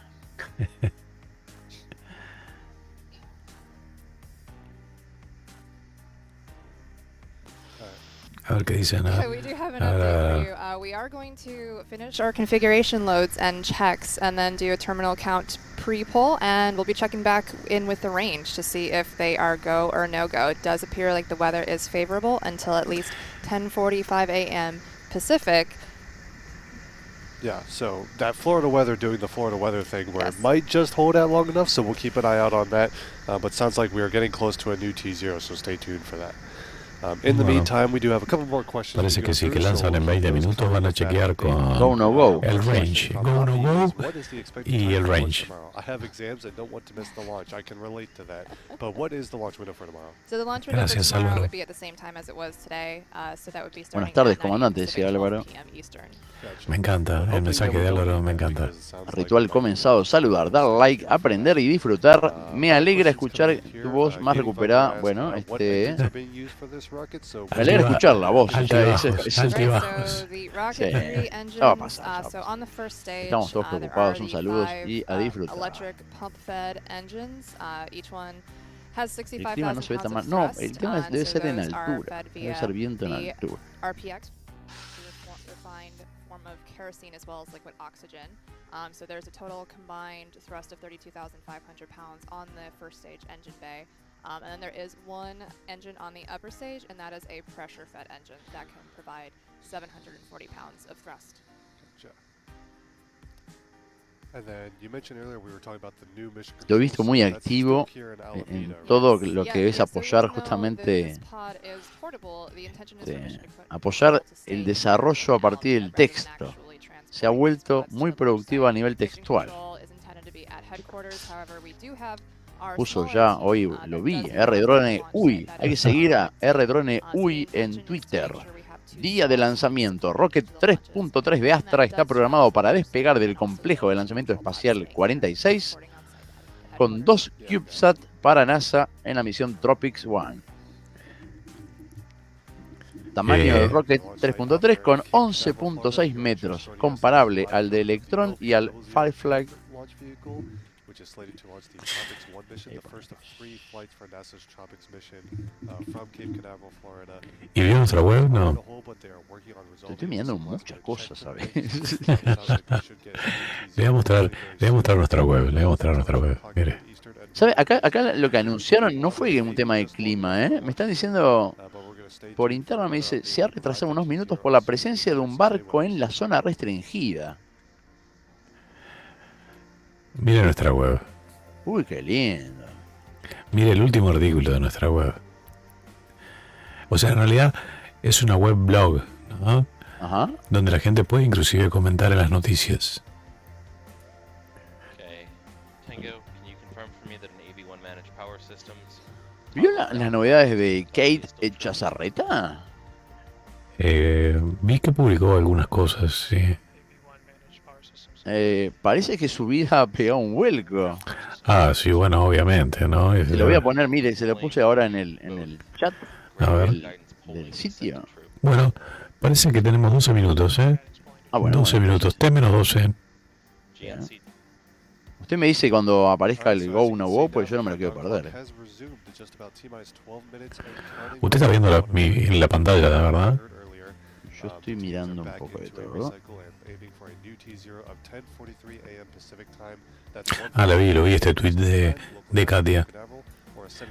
A ver qué dicen. We do have an update for you. We are going to finish our configuration loads and checks and then do a terminal count pre-poll, and we'll be checking back in with the range to see if they are go or no-go. It does appear like the weather is favorable until at least 10:45 a.m. Pacific. Yeah, so that Florida weather doing the Florida weather thing where it might just hold out long enough, so we'll keep an eye out on that. But sounds like we are getting close to a new T0, so stay tuned for that. In the meantime, we do have a couple more questions. Parece que sí, que lanzan en 20 minutos, van a chequear con Go no go. el range, go no go y el range. I have exams and don't want to miss the launch. I can relate to that. But what is the launch window for tomorrow? So the launch window for tomorrow would be at the same time as it was today. So that would be starting Buenas tardes, at 9 comandante, decía Álvaro. p.m. Eastern. Me encanta, el mensaje de Álvaro me encanta. Ritual comenzado, saludar, dar like, aprender y disfrutar. Me alegra escuchar tu voz más recuperada. Bueno, me alegra escuchar la voz. Altibajos. Va a pasar. Estamos todos preocupados, un saludo y a disfrutar. El clima no se ve tan mal. No, el tema debe ser en altura. Debe ser viento en altura. Of kerosene as well as liquid oxygen. So there's a total combined thrust of 32,500 pounds on the first stage engine bay. And then there is one engine on the upper stage, and that is a pressure-fed engine that can provide 740 pounds of thrust. Gotcha. And then you mentioned earlier we were talking about the new mission. Lo he visto muy activo en todo lo que es apoyar justamente apoyar el desarrollo a partir del texto. Se ha vuelto muy productivo a nivel textual. Puso ya, hoy lo vi, R-Drone UI. Hay que seguir a R-Drone UI en Twitter. Día de lanzamiento. Rocket 3.3 de Astra está programado para despegar del complejo de lanzamiento espacial 46 con 2 CubeSat para NASA en la misión TROPICS 1. Tamaño del Rocket 3.3 con 11.6 metros, comparable al de Electron y al Firefly. ¿Y vio nuestra web? No. Estoy mirando muchas cosas, ¿sabes? Le voy a mostrar nuestra web. Mire. ¿Sabe? Acá lo que anunciaron no fue un tema de clima, ¿eh? Me están diciendo por interno, me dice, se ha retrasado unos minutos por la presencia de un barco en la zona restringida. Mire nuestra web. Uy, qué lindo. Mire el último artículo de nuestra web. O sea, en realidad es una web blog, ¿no? Ajá. Donde la gente puede inclusive comentar en las noticias. ¿Vio las novedades de Kate Chazarreta? Vi que publicó algunas cosas, sí. Parece que su vida ha pegado un vuelco. Ah, sí, bueno, obviamente, ¿no? Se lo voy a poner, mire, se lo puse ahora en el chat del sitio. Bueno, parece que tenemos 12 minutos, ¿eh? Ah, bueno, 12 minutos, T menos 12. Bien. Usted me dice cuando aparezca el Go No Go, pues yo no me lo quiero perder. Usted está viendo en la pantalla, la verdad. Yo estoy mirando un poco de todo. Ah, lo vi este tweet de Katia.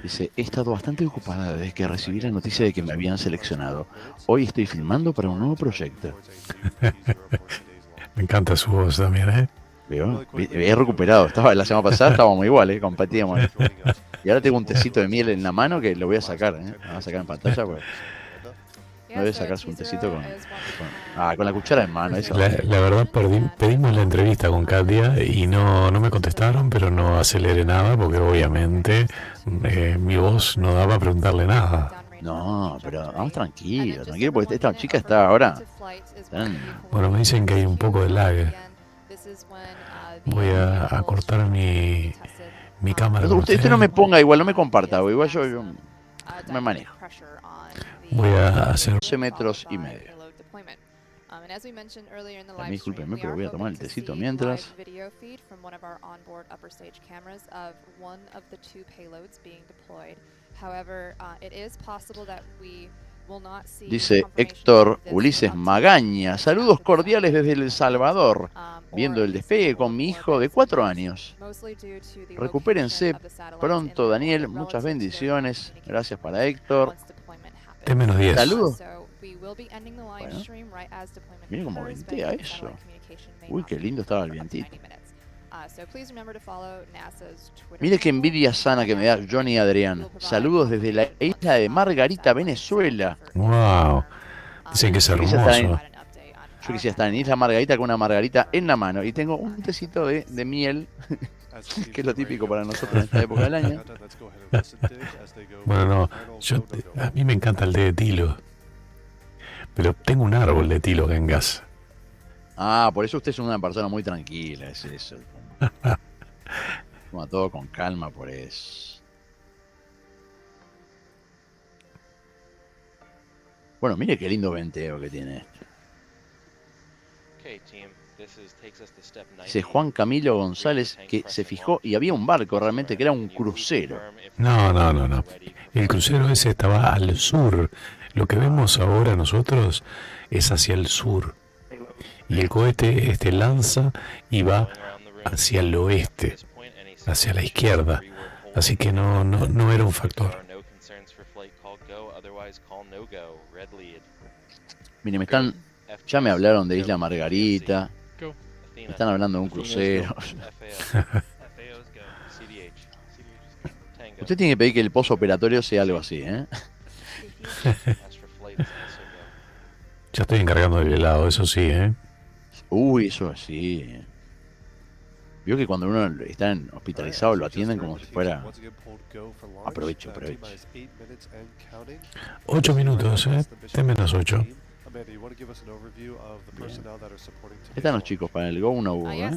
Dice, he estado bastante ocupada desde que recibí la noticia de que me habían seleccionado. Hoy estoy filmando para un nuevo proyecto. Me encanta su voz también, ¿eh? ¿Veo? He recuperado. La semana pasada estábamos igual, competíamos. Y ahora tengo un tecito de miel en la mano que lo voy a sacar, ¿eh? Lo voy a sacar en pantalla, pues. No debe sacarse un tecito con la cuchara en mano. Eso. La verdad, pedimos la entrevista con Katia y no me contestaron, pero no aceleré nada porque obviamente mi voz no daba a preguntarle nada. No, pero vamos tranquilo, porque esta chica está ahora. Bueno, me dicen que hay un poco de lag. Voy a cortar mi cámara. Usted no me ponga igual, no me comparta, igual yo me manejo. Voy a hacer 12 metros y medio. Discúlpenme, pero voy a tomar el tecito mientras. Dice Héctor Ulises Magaña, saludos cordiales desde El Salvador, viendo el despegue con mi hijo de 4 años. Recupérense pronto, Daniel, muchas bendiciones. Gracias para Héctor. T-10. Saludos. Bueno, miren cómo ventea eso. Uy, qué lindo estaba el vientito. Mire qué envidia sana que me da Johnny Adrián. Saludos desde la isla de Margarita, Venezuela. Wow. Dicen que es hermoso. Yo quisiera estar en Isla Margarita con una margarita en la mano. Y tengo un tecito de miel, que es lo típico para nosotros en esta época del año. Bueno, no. A mí me encanta el té de tilo. Pero tengo un árbol de tilo acá en casa. Ah, por eso usted es una persona muy tranquila, es eso. Toma todo con calma por eso. Bueno, mire qué lindo venteo que tiene este. Dice Juan Camilo González que se fijó y había un barco realmente que era un crucero. No. El crucero ese estaba al sur. Lo que vemos ahora nosotros es hacia el sur. Y el cohete Lanza iba hacia el oeste, hacia la izquierda. Así que no era un factor. Mire, ya me hablaron de Isla Margarita. Me están hablando de un crucero. Usted tiene que pedir que el postoperatorio sea algo así, ¿eh? Ya estoy encargando del helado, eso sí, ¿eh? Uy, eso sí. Vio que cuando uno está hospitalizado lo atienden como si fuera... Aprovecho. 8 minutos, ¿eh? T-8. Están los chicos para el Go No Go, ¿eh?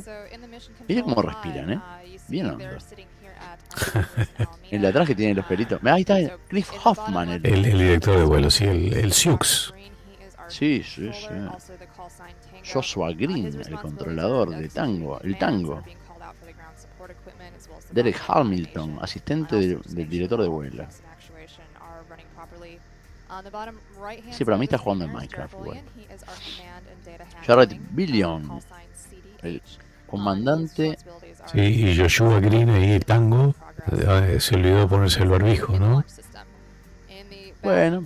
Mira cómo respiran, ¿eh? Bien hondo. El de atrás que tiene los pelitos. Ahí está Cliff Hoffman. El director de vuelo, sí, el SIUX. Sí. Joshua Green, el controlador de tango, el tango. Derek Hamilton, asistente del director de vuelo. Sí, pero a mí está jugando en Minecraft igual. Jared Billion, el comandante. Sí, y Joshua Green ahí, el tango, se olvidó ponerse el barbijo, ¿no? Bueno.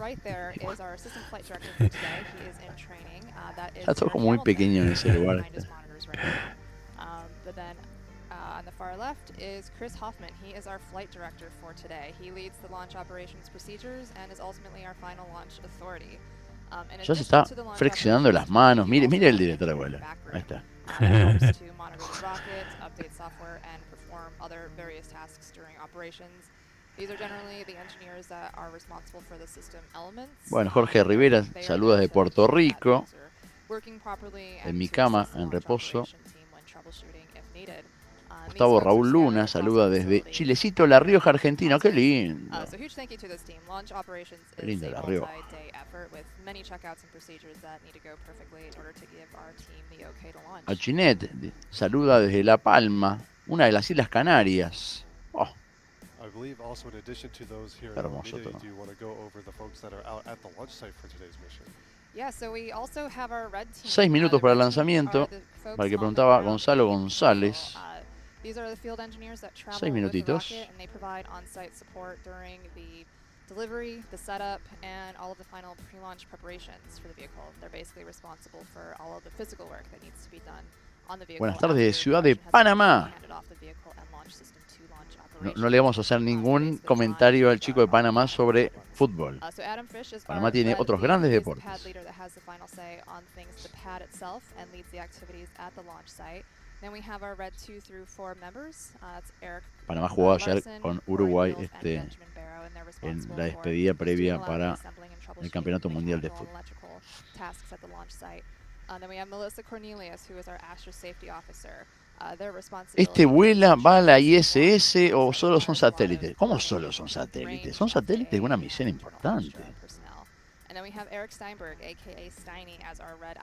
Está todo como muy pequeño en ese lugar. On the far left is Chris Hoffman. He is our flight director for today. He leads the launch operations procedures and is ultimately our final launch authority. Ya se está flexionando las manos. Mire el director de vuelo. Ahí está. Bueno, Jorge Rivera saluda de Puerto Rico. En mi cama, en reposo. Gustavo Raúl Luna saluda desde Chilecito, La Rioja, Argentina. ¡Qué lindo! Qué lindo La Rioja. A Ginette saluda desde La Palma, una de las Islas Canarias. Oh. Hermoso todo. 6 minutos para el lanzamiento. Para el que preguntaba Gonzalo González. 6 minutitos. Delivery, the setup, and all of the final pre-launch preparations for the vehicle. They're basically responsible for all of the physical work that needs to be done on the vehicle. Buenas tardes, Ciudad de Panamá. no le vamos a hacer ningún comentario al chico de Panamá sobre fútbol. Panamá tiene otros grandes deportes. Panamá jugó ayer con Uruguay en la despedida previa para el Campeonato Mundial de Fútbol. ¿Vuela, va a la ISS o solo son satélites? ¿Cómo solo son satélites? Son satélites de una misión importante.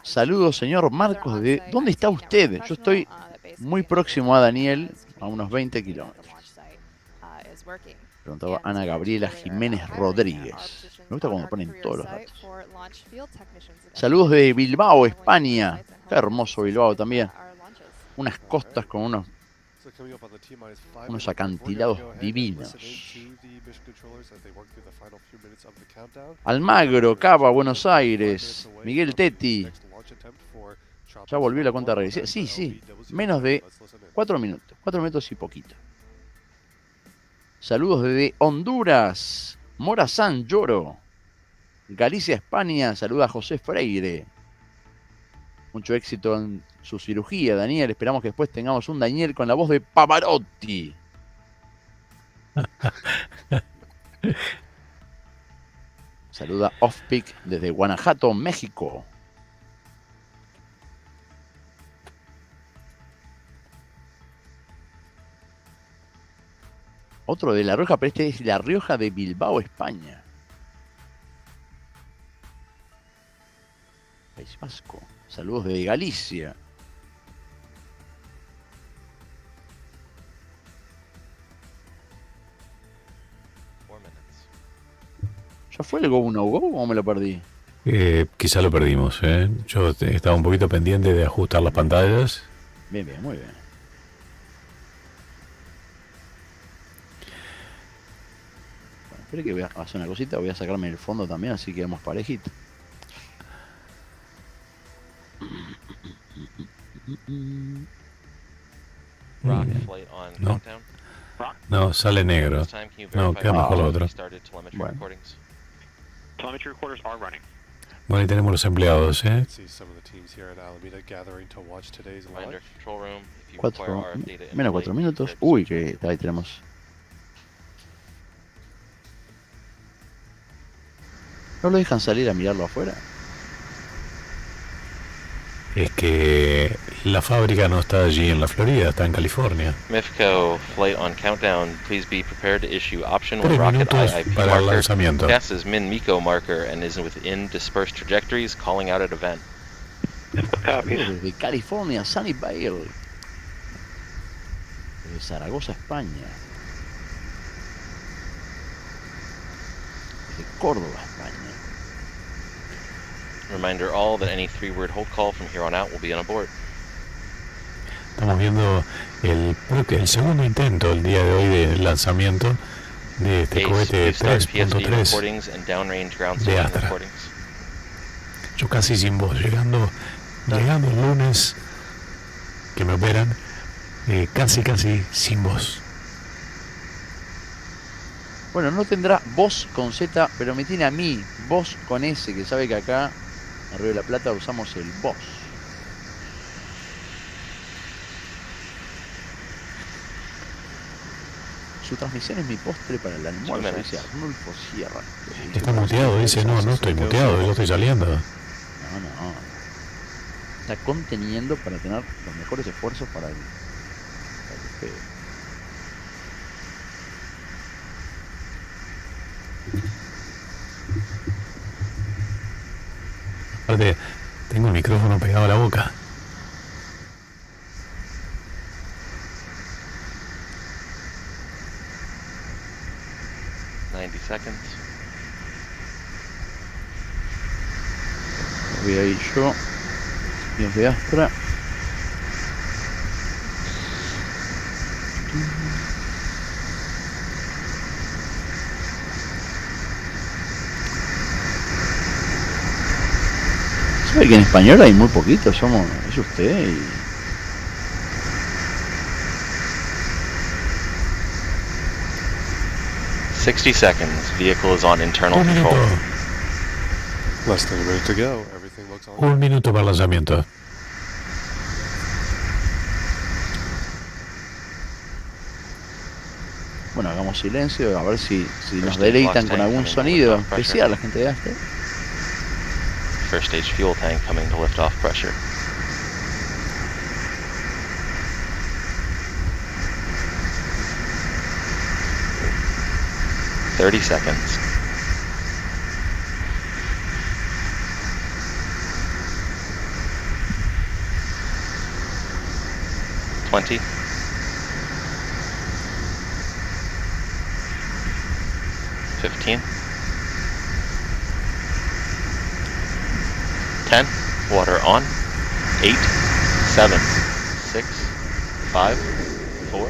Saludos, señor Marcos. ¿Dónde está usted? Yo estoy muy próximo a Daniel, a unos 20 kilómetros. Preguntaba Ana Gabriela Jiménez Rodríguez. Me gusta cuando ponen todos los datos. Saludos de Bilbao, España. Qué hermoso Bilbao también. Unas costas con unos acantilados divinos. Almagro, Cava, Buenos Aires. Miguel Tetti. Ya volvió la cuenta regresiva. Sí. Menos de 4 minutos. 4 minutos y poquito. Saludos desde Honduras. Morazán Lloro. Galicia, España. Saluda a José Freire. Mucho éxito en su cirugía, Daniel. Esperamos que después tengamos un Daniel con la voz de Pavarotti. Saluda Offpick desde Guanajuato, México. Otro de La Rioja, pero este es La Rioja de Bilbao, España. País Vasco. Saludos desde Galicia. ¿Ya fue el Go No Go o me lo perdí? Quizá lo perdimos, ¿eh? Yo estaba un poquito pendiente de ajustar las pantallas. Bien, muy bien. Bueno, espere que voy a hacer una cosita. Voy a sacarme el fondo también, así que vamos parejitos. No, sale negro. No, queda mejor lo otro. Bueno, ahí tenemos los empleados, ¿eh? 4 minutos. Uy, que ahí tenemos. ¿No lo dejan salir a mirarlo afuera? Es que la fábrica no está allí en la Florida, está en California. MIFCO flight on countdown. Please be prepared to issue option 3 when rocket minutos IIP para el marker lanzamiento. passes min MECO marker and is within dispersed trajectories, calling out at event. Desde California, Sunnyvale. Desde Zaragoza, España. Desde Córdoba, España. Reminder all that any 3-word hold call from here on out will be on aboard. Estamos viendo el segundo intento el día de hoy del lanzamiento de este cohete 3.3 de Astra. Yo casi sin voz, llegando el lunes que me operan, casi sin voz. Bueno, no tendrá voz con Z, pero me tiene a mí, voz con S, que sabe que acá en Río de la Plata usamos el voz. Su transmisión es mi postre para el almuerzo, dice Arnulfo Sierra. Está muteado, dice, no estoy muteado, yo estoy saliendo. No. Está conteniendo para tener los mejores esfuerzos para el despegue. Aparte, tengo el micrófono pegado a la boca. Voy a ir yo, Dios de Astra. ¿Sabe que en español hay muy poquito? Es usted y... 60 seconds. Vehicle is on internal control. Less than a minute to go. Everything looks on. 1 minuto para el lanzamiento. Bueno, hagamos silencio, a ver si nos deleitan con algún sonido especial la gente de Astra. First stage fuel tank coming to lift off pressure. "30 seconds. "20. 15. 10. Water on. 8. 7. 6. 5. 4.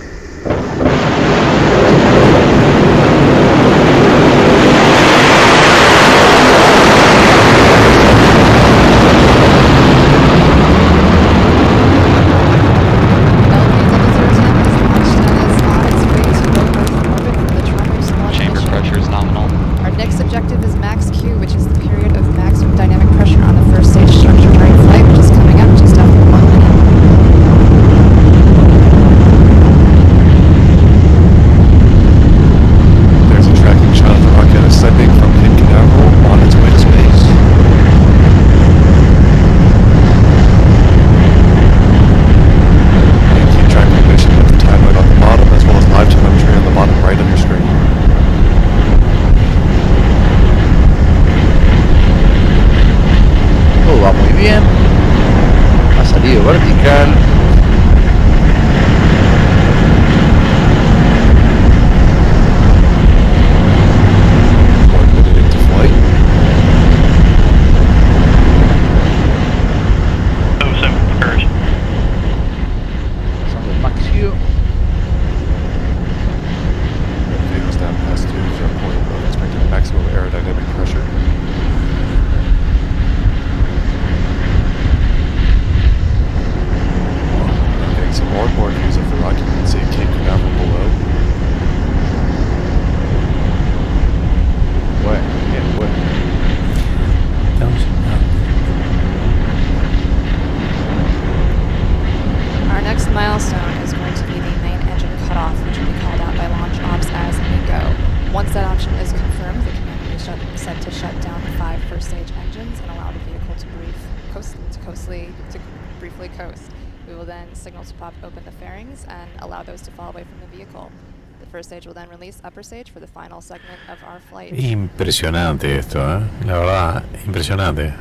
Impresionante esto, ¿eh? La verdad, impresionante.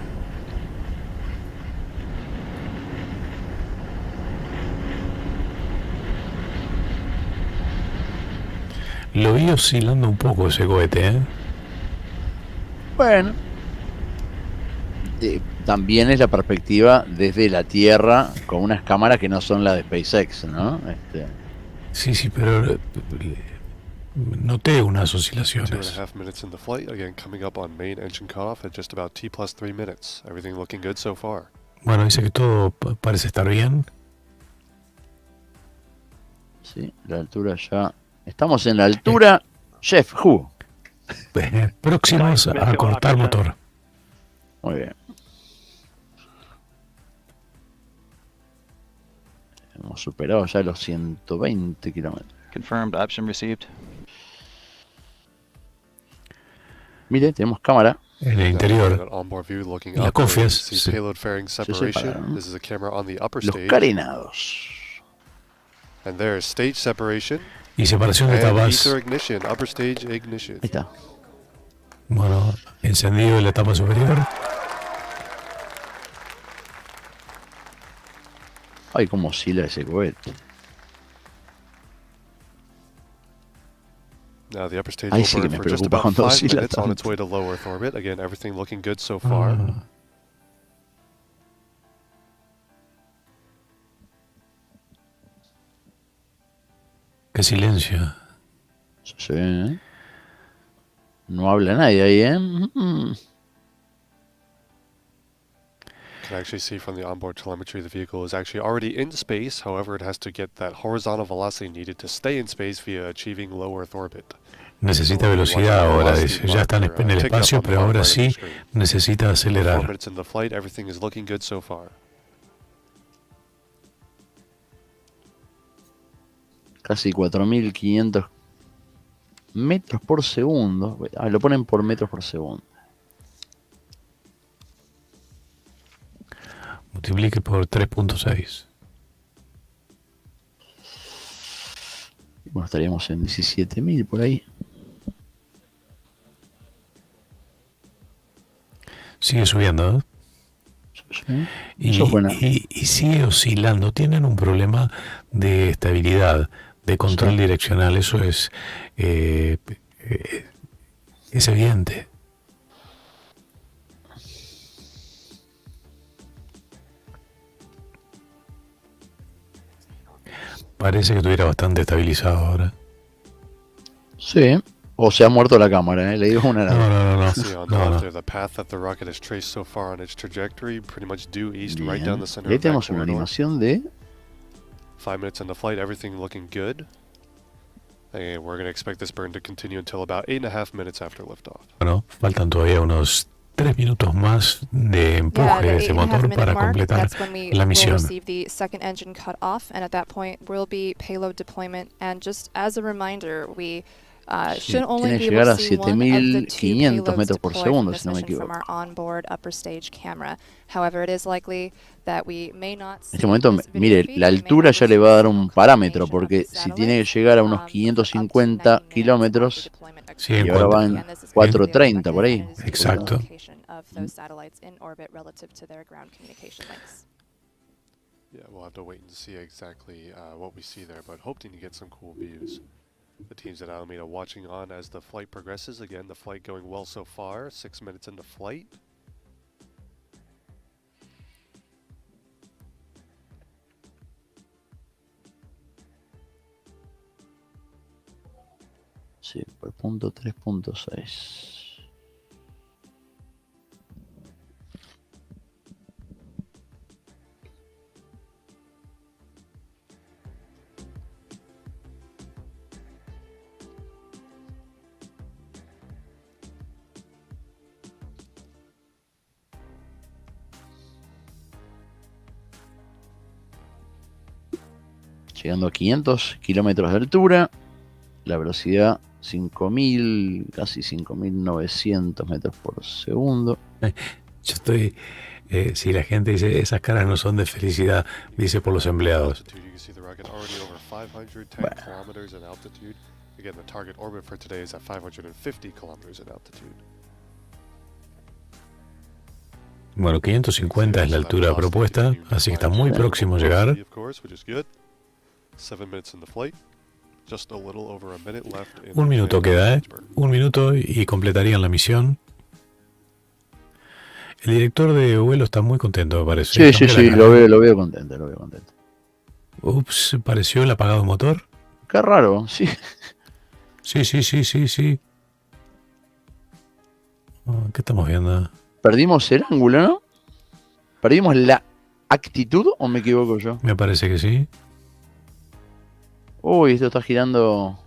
Lo vi oscilando un poco ese cohete, ¿eh? Bueno. También es la perspectiva desde la Tierra con unas cámaras que no son las de SpaceX, ¿no? Sí, pero noté unas oscilaciones. 2.5 minutes in the flight, again coming up on main engine cutoff at just about T+3 minutes. Everything looking good so far. Bueno, dice que todo parece estar bien. Sí, la altura ya. Estamos en la altura. Chef, who? Próximos a cortar motor. Muy bien. Hemos superado ya los 120 kilómetros. Confirmed, option received. Mire, tenemos cámara. En el interior. La confias. Los carenados. And there's stage separation. Y separación de etapas. Upper stage ignition. Ahí está. Bueno, encendido en la etapa superior. Ay, cómo oscila ese cohete. Now the upper stage will burn for just about 5 minutes on its way to low Earth orbit. Again, everything looking good so far. Qué silencio. Sí. No habla nadie ahí, ¿eh? Can actually see from the onboard telemetry the vehicle is actually already in space. However, it has to get that horizontal velocity needed to stay in space via achieving low Earth orbit. Necesita velocidad ahora, dice. Ya está en el espacio, pero ahora sí necesita acelerar. Casi 4.500 metros por segundo. Lo ponen por metros por segundo. Multiplique por 3.6. Bueno, estaríamos en 17.000 por ahí. Sigue subiendo, ¿eh? Sí. Y sigue oscilando. Tienen un problema de estabilidad, de control direccional. Eso es evidente. Parece que estuviera bastante estabilizado ahora. Sí. O se ha muerto la cámara, ¿eh? Le digo una. No. Y ahí tenemos una animación de 5 minutes into flight, everything looking good. And we're going to expect this burn to continue until about 8.5 minutes after liftoff. Bueno, faltan todavía unos 3 minutos más de empuje de este motor para completar la misión. Tiene que llegar a 7.500 metros por segundo, si no me equivoco. En este momento, mire, la altura ya le va a dar un parámetro, porque si tiene que llegar a unos 550 kilómetros, sí, y ahora va en 430 por ahí. Exacto. Yeah, we'll have to wait and see exactly what we see there, but hoping to get some cool views. The teams at Alameda watching on as the flight progresses. Again, the flight going well so far. 6 minutes into flight. Sí, por punto 3.6. Llegando a 500 kilómetros de altura, la velocidad 5.000, casi 5.900 metros por segundo. Yo estoy, si la gente dice, esas caras no son de felicidad, dice por los empleados. Bueno, 550 es la altura propuesta, así que está muy próximo a llegar. 1 minuto queda, ¿eh? 1 minuto y completarían la misión. El director de vuelo está muy contento, me parece. Sí, lo veo contento, Ups, ¿pareció el apagado motor? Qué raro, sí. Sí. ¿Qué estamos viendo? Perdimos el ángulo, ¿no? ¿Perdimos la actitud o me equivoco yo? Me parece que sí. Uy, esto está girando.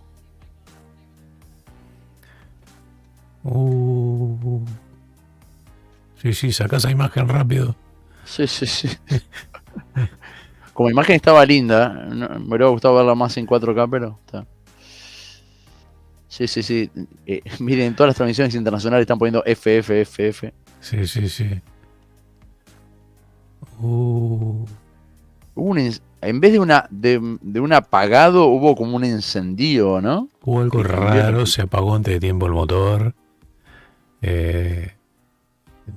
Sí, saca esa imagen rápido. Sí. Como imagen estaba linda. Me hubiera gustado verla más en 4K, pero está. Sí. Miren, todas las transmisiones internacionales están poniendo FF. Sí. En vez de un apagado, hubo como un encendido, ¿no? Hubo algo raro, se apagó antes de tiempo el motor.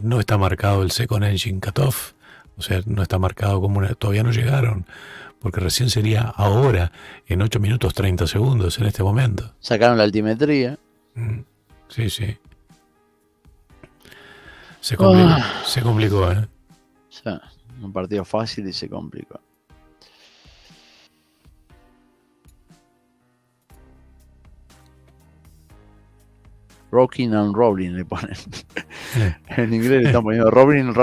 No está marcado el second engine cutoff. O sea, no está marcado como todavía no llegaron. Porque recién sería ahora, en 8 minutos 30 segundos, en este momento. Sacaron la altimetría. Sí. Se complicó, ¿eh? O sea, un partido fácil y se complicó. Rocking and rolling le ponen. En inglés le están poniendo rolling.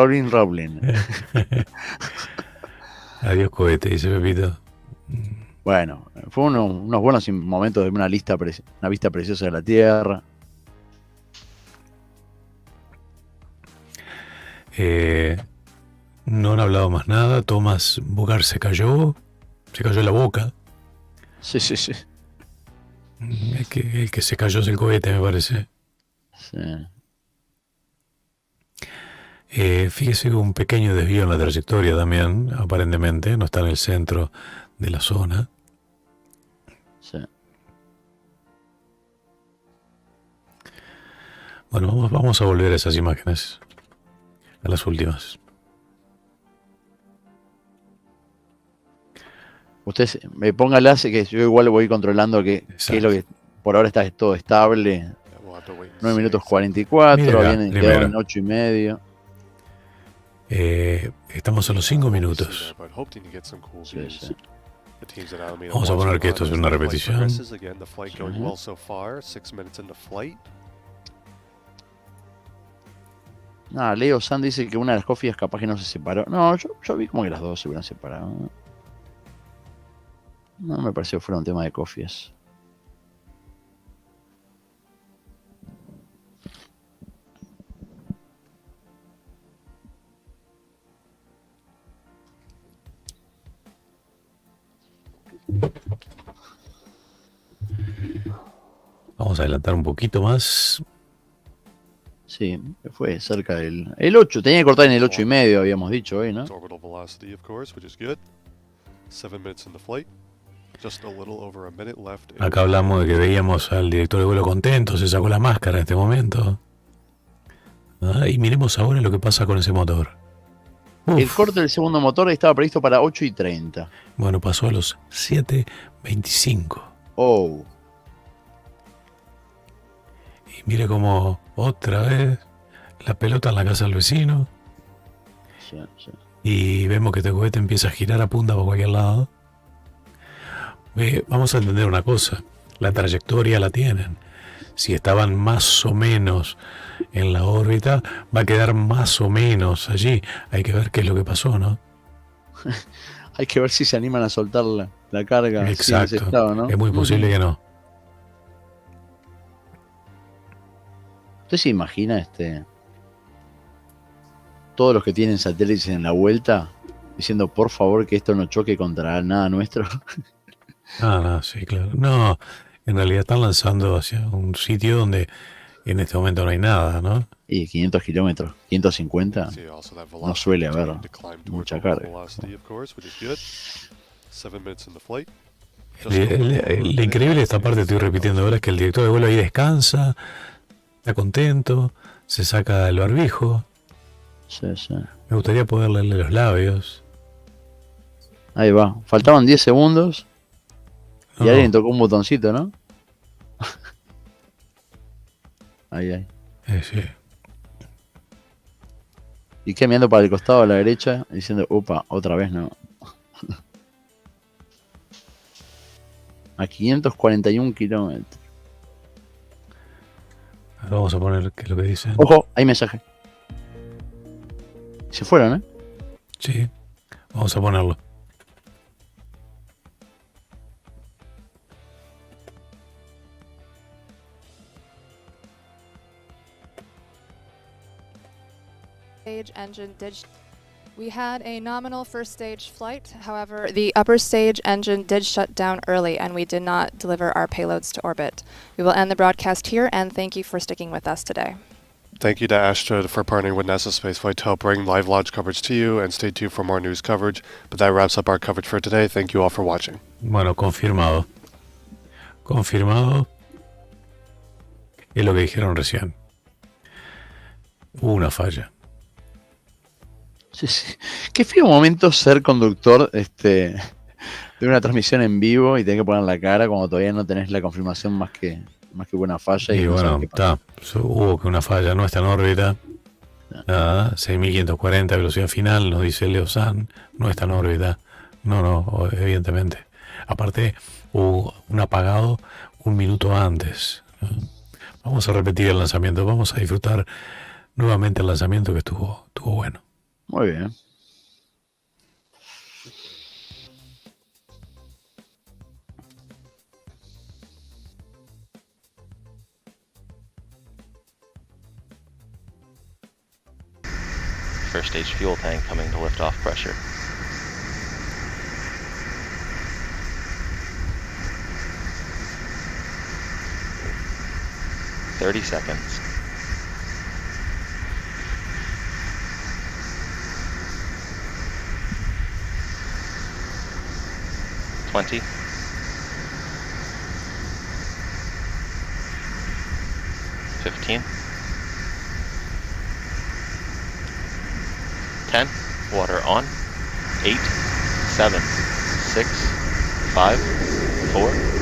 Adiós, cohete, dice Pepito. Bueno, fue unos buenos momentos de una vista preciosa de la Tierra. No han hablado más nada. Thomas Bogart se cayó la boca. Sí. El que se cayó es el cohete, me parece. Sí. Fíjese que un pequeño desvío en la trayectoria también, aparentemente, no está en el centro de la zona. Sí. Bueno, vamos a volver a esas imágenes, a las últimas. Usted póngalas, que yo igual voy controlando qué es lo que por ahora está todo estable. 9 minutos 44, quedaron en 8 y medio. Estamos a los 5 minutos. Sí. Vamos a poner que esto es una repetición. Leo San dice que una de las cofias capaz que no se separó. No, yo vi como que las dos se hubieran separado. No me pareció que fuera un tema de cofias. Vamos a adelantar un poquito más. Sí, fue cerca del... El 8, tenía que cortar en el 8 y medio, habíamos dicho hoy, ¿no? Acá hablamos de que veíamos al director de vuelo contento, se sacó la máscara en este momento. Y miremos ahora lo que pasa con ese motor. El corte del segundo motor estaba previsto para 8 y 30. Bueno, pasó a los 7:25. Oh. Y mire cómo otra vez la pelota en la casa del vecino. Sí. Y vemos que este cohete empieza a girar a punta por cualquier lado. Vamos a entender una cosa. La trayectoria la tienen. Si estaban más o menos en la órbita, va a quedar más o menos allí. Hay que ver qué es lo que pasó, ¿no? Hay que ver si se animan a soltar la carga. Exacto. En ese estado, ¿no? Es muy posible que no. ¿Usted se imagina todos los que tienen satélites en la vuelta diciendo por favor que esto no choque contra nada nuestro? No, sí, claro. No, en realidad están lanzando hacia un sitio donde en este momento no hay nada, ¿no? Y 500 kilómetros, 550, no suele haber mucha carga. Lo increíble de esta parte, estoy repitiendo ahora, es que el director de vuelo ahí descansa, está contento, se saca el barbijo. Sí. Me gustaría poder leerle los labios. Ahí va, faltaban 10 segundos y alguien tocó un botoncito, ¿no? Ahí. Sí. Y que mirando para el costado a la derecha diciendo, upa, otra vez no. A 541 kilómetros. Vamos a poner qué es lo que dicen. Ojo, hay mensaje. Se fueron, ¿eh? Sí, vamos a ponerlo. We had a nominal first stage flight. However, the upper stage engine did shut down early and we did not deliver our payloads to orbit. We will end the broadcast here and thank you for sticking with us today. Thank you to Astra for partnering with NASA Spaceflight to help bring live launch coverage to you, and stay tuned for more news coverage. But that wraps up our coverage for today. Thank you all for watching. Bueno, confirmado. Confirmado. Es lo que dijeron recién. Hubo una falla. Sí. Qué feo momento ser conductor de una transmisión en vivo y tener que poner la cara cuando todavía no tenés la confirmación más que una falla. Y bueno, hubo que una falla, no está en órbita. Nada, 6.540 velocidad final, nos dice Leo San, no está en órbita. No, evidentemente. Aparte, hubo un apagado un minuto antes. Vamos a repetir el lanzamiento, vamos a disfrutar nuevamente el lanzamiento que estuvo bueno. Muy bien. first stage fuel tank coming to liftoff pressure. "30 seconds. 20. 15. 10. Water on. 8. 7. 6. 5. 4.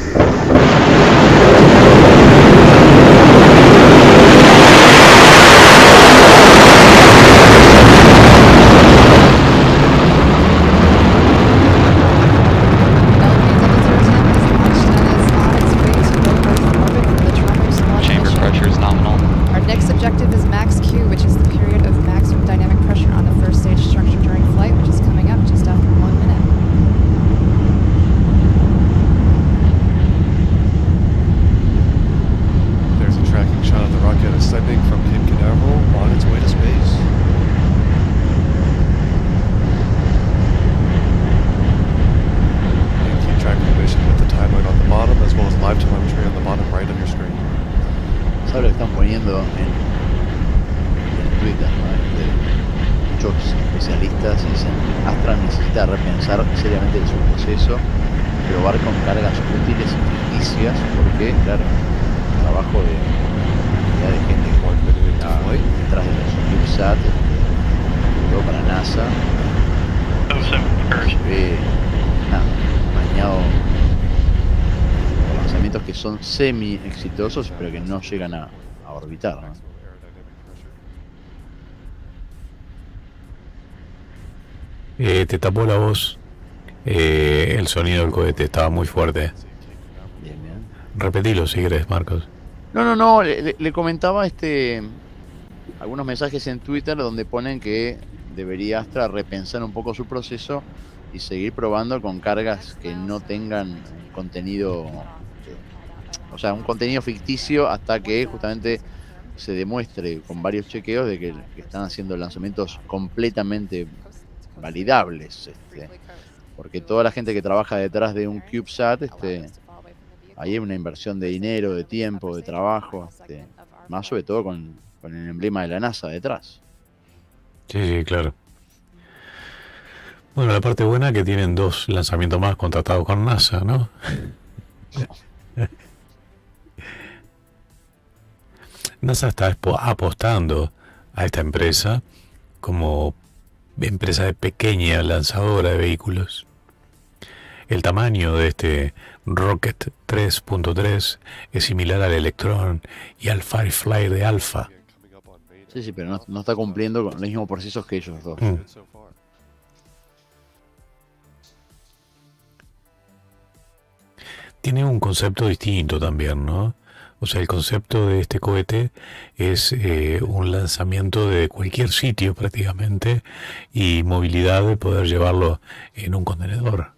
Seriamente de su proceso, probar con cargas útiles y ficticias, porque claro, el trabajo de gente que está detrás de los CubeSat, todo para NASA, se ve bañado por lanzamientos que son semi exitosos, pero que no llegan a orbitar, ¿no? Te tapó la voz. El sonido del cohete estaba muy fuerte. Bien. Repetilo si querés, Marcos. No, le comentaba algunos mensajes en Twitter donde ponen que debería Astra repensar un poco su proceso y seguir probando con cargas que no tengan contenido, o sea, un contenido ficticio, hasta que justamente se demuestre con varios chequeos de que están haciendo lanzamientos completamente validables, porque toda la gente que trabaja detrás de un CubeSat, ahí hay una inversión de dinero, de tiempo, de trabajo, más sobre todo con el emblema de la NASA detrás. Sí, claro. Bueno, la parte buena es que tienen 2 lanzamientos más contratados con NASA, ¿no? NASA está apostando a esta empresa como empresa de pequeña lanzadora de vehículos. El tamaño de este Rocket 3.3 es similar al Electron y al Firefly de Alpha. Sí, pero no está cumpliendo con los mismos procesos que ellos dos. Tiene un concepto distinto también, ¿no? O sea, el concepto de este cohete es un lanzamiento de cualquier sitio prácticamente y movilidad de poder llevarlo en un contenedor.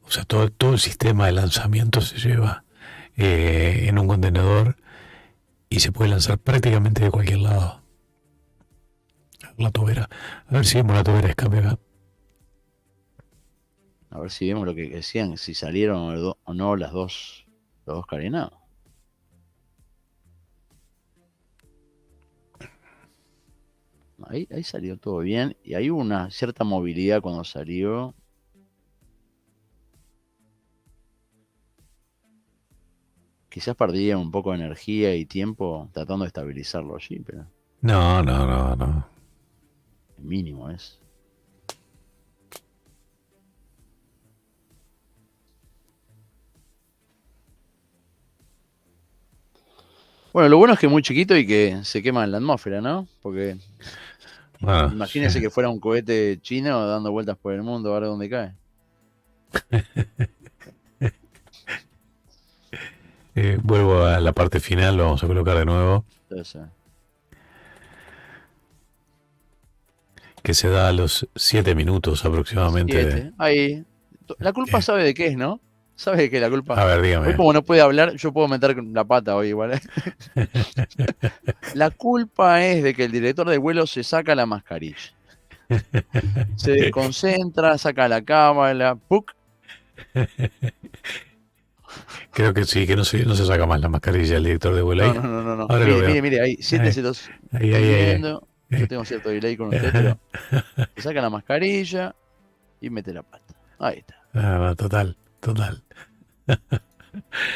O sea, todo el sistema de lanzamiento se lleva en un contenedor y se puede lanzar prácticamente de cualquier lado. La tobera. A ver si vemos la tobera escape acá. A ver si vemos lo que decían, si salieron o no los dos carenados. Ahí salió todo bien y hay una cierta movilidad cuando salió. Quizás perdía un poco de energía y tiempo tratando de estabilizarlo allí, pero... No. El mínimo es. Bueno, lo bueno es que es muy chiquito y que se quema en la atmósfera, ¿no? Porque imagínense que fuera un cohete chino dando vueltas por el mundo, a ver dónde cae. Vuelvo a la parte final, lo vamos a colocar de nuevo. Entonces, que se da a los 7 minutos aproximadamente. 7. Ahí. La culpa sabe de qué es, ¿no? ¿Sabe qué es la culpa? A ver, dígame. Hoy como no puede hablar, yo puedo meter la pata hoy igual. La culpa es de que el director de vuelo se saca la mascarilla. Se concentra, saca la cámara, ¡puc! Creo que sí, que no se saca más la mascarilla el director de vuelo ahí. No. Ahora Mire, ahí, siéntese los. Ahí. Yo tengo cierto delay con usted, pero se saca la mascarilla y mete la pata. Ahí está. Total.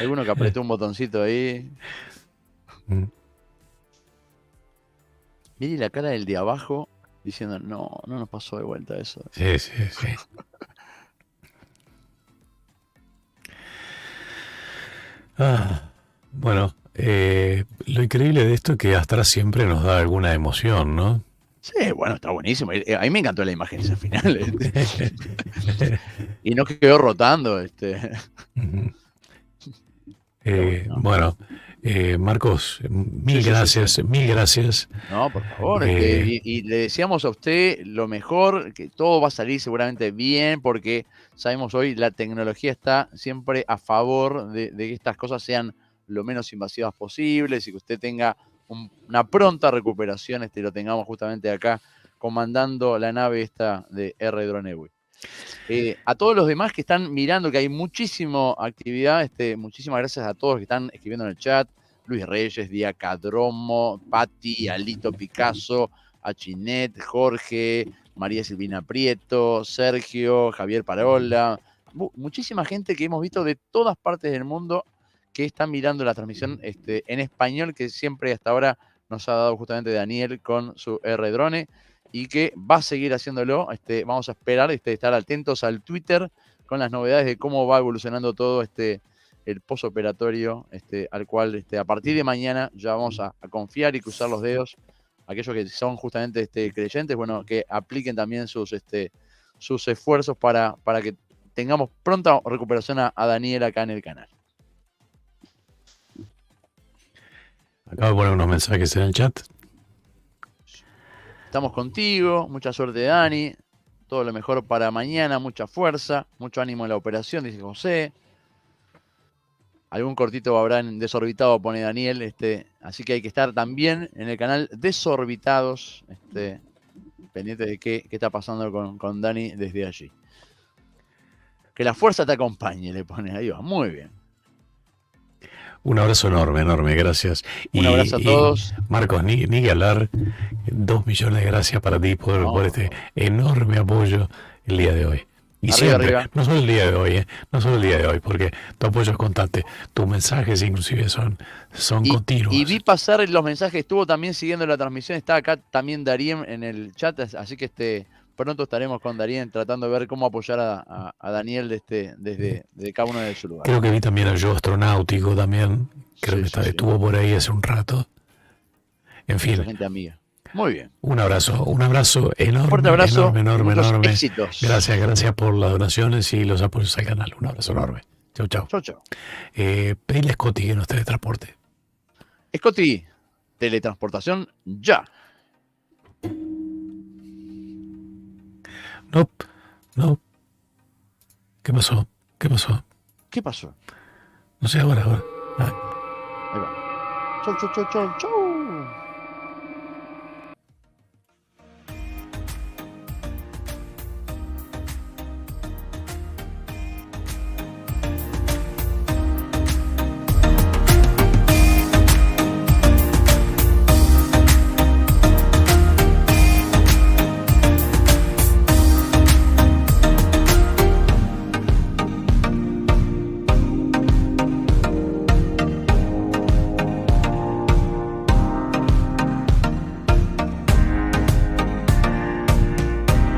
Alguno que apretó un botoncito ahí. Mire la cara del de abajo diciendo, no nos pasó de vuelta eso. Sí. Bueno, lo increíble de esto es que Astra siempre nos da alguna emoción, ¿no? Sí, bueno, está buenísimo. A mí me encantó la imagen esa final. Y no quedó rotando. Bueno, Marcos, mil gracias. No, por favor. Y le deseamos a usted lo mejor, que todo va a salir seguramente bien, porque sabemos hoy la tecnología está siempre a favor de que estas cosas sean lo menos invasivas posibles y que usted tenga una pronta recuperación, lo tengamos justamente acá comandando la nave esta de R-Drone. A todos los demás que están mirando, que hay muchísima actividad, muchísimas gracias a todos que están escribiendo en el chat. Luis Reyes, Diacadromo, Patti, Alito Picasso, Achinet, Jorge, María Silvina Prieto, Sergio, Javier Parola, muchísima gente que hemos visto de todas partes del mundo que están mirando la transmisión en español, que siempre hasta ahora nos ha dado justamente Daniel con su R-Drone, y que va a seguir haciéndolo. Vamos a esperar, estar atentos al Twitter con las novedades de cómo va evolucionando todo el postoperatorio, al cual a partir de mañana ya vamos a confiar y cruzar los dedos. Aquellos que son justamente creyentes, bueno, que apliquen también sus esfuerzos para que tengamos pronta recuperación a Daniel acá en el canal. Acabo de poner unos mensajes en el chat. Estamos contigo, mucha suerte Dani, todo lo mejor para mañana, mucha fuerza, mucho ánimo en la operación, dice José. Algún cortito habrá en Desorbitado, pone Daniel, así que hay que estar también en el canal Desorbitados, pendiente de qué está pasando con Dani desde allí. Que la fuerza te acompañe, le pone ahí va, muy bien. Un abrazo enorme, gracias. Un abrazo a todos. Marcos, ni que hablar, 2 millones de gracias para ti por este enorme apoyo el día de hoy. Y siempre, no solo el día de hoy, porque tu apoyo es constante, tus mensajes inclusive son continuos. Y vi pasar los mensajes, estuvo también siguiendo la transmisión, está acá también Darien en el chat, así que pronto estaremos con Darien tratando de ver cómo apoyar a Daniel desde cada uno de su lugar. Creo que vi también al yo astronáutico también, creo que estuvo por ahí hace un rato. En fin. Gente amiga. Muy bien. Un abrazo enorme. Fuerte abrazo, enorme. Éxitos. Gracias por las donaciones y los apoyos al canal. Un abrazo enorme. Chau. Pedile a Scotty que nos teletransporte. Scotty, teletransportación ya. No. ¿Qué pasó? ¿Qué pasó? No sé, ahora. Ahí va. Chau.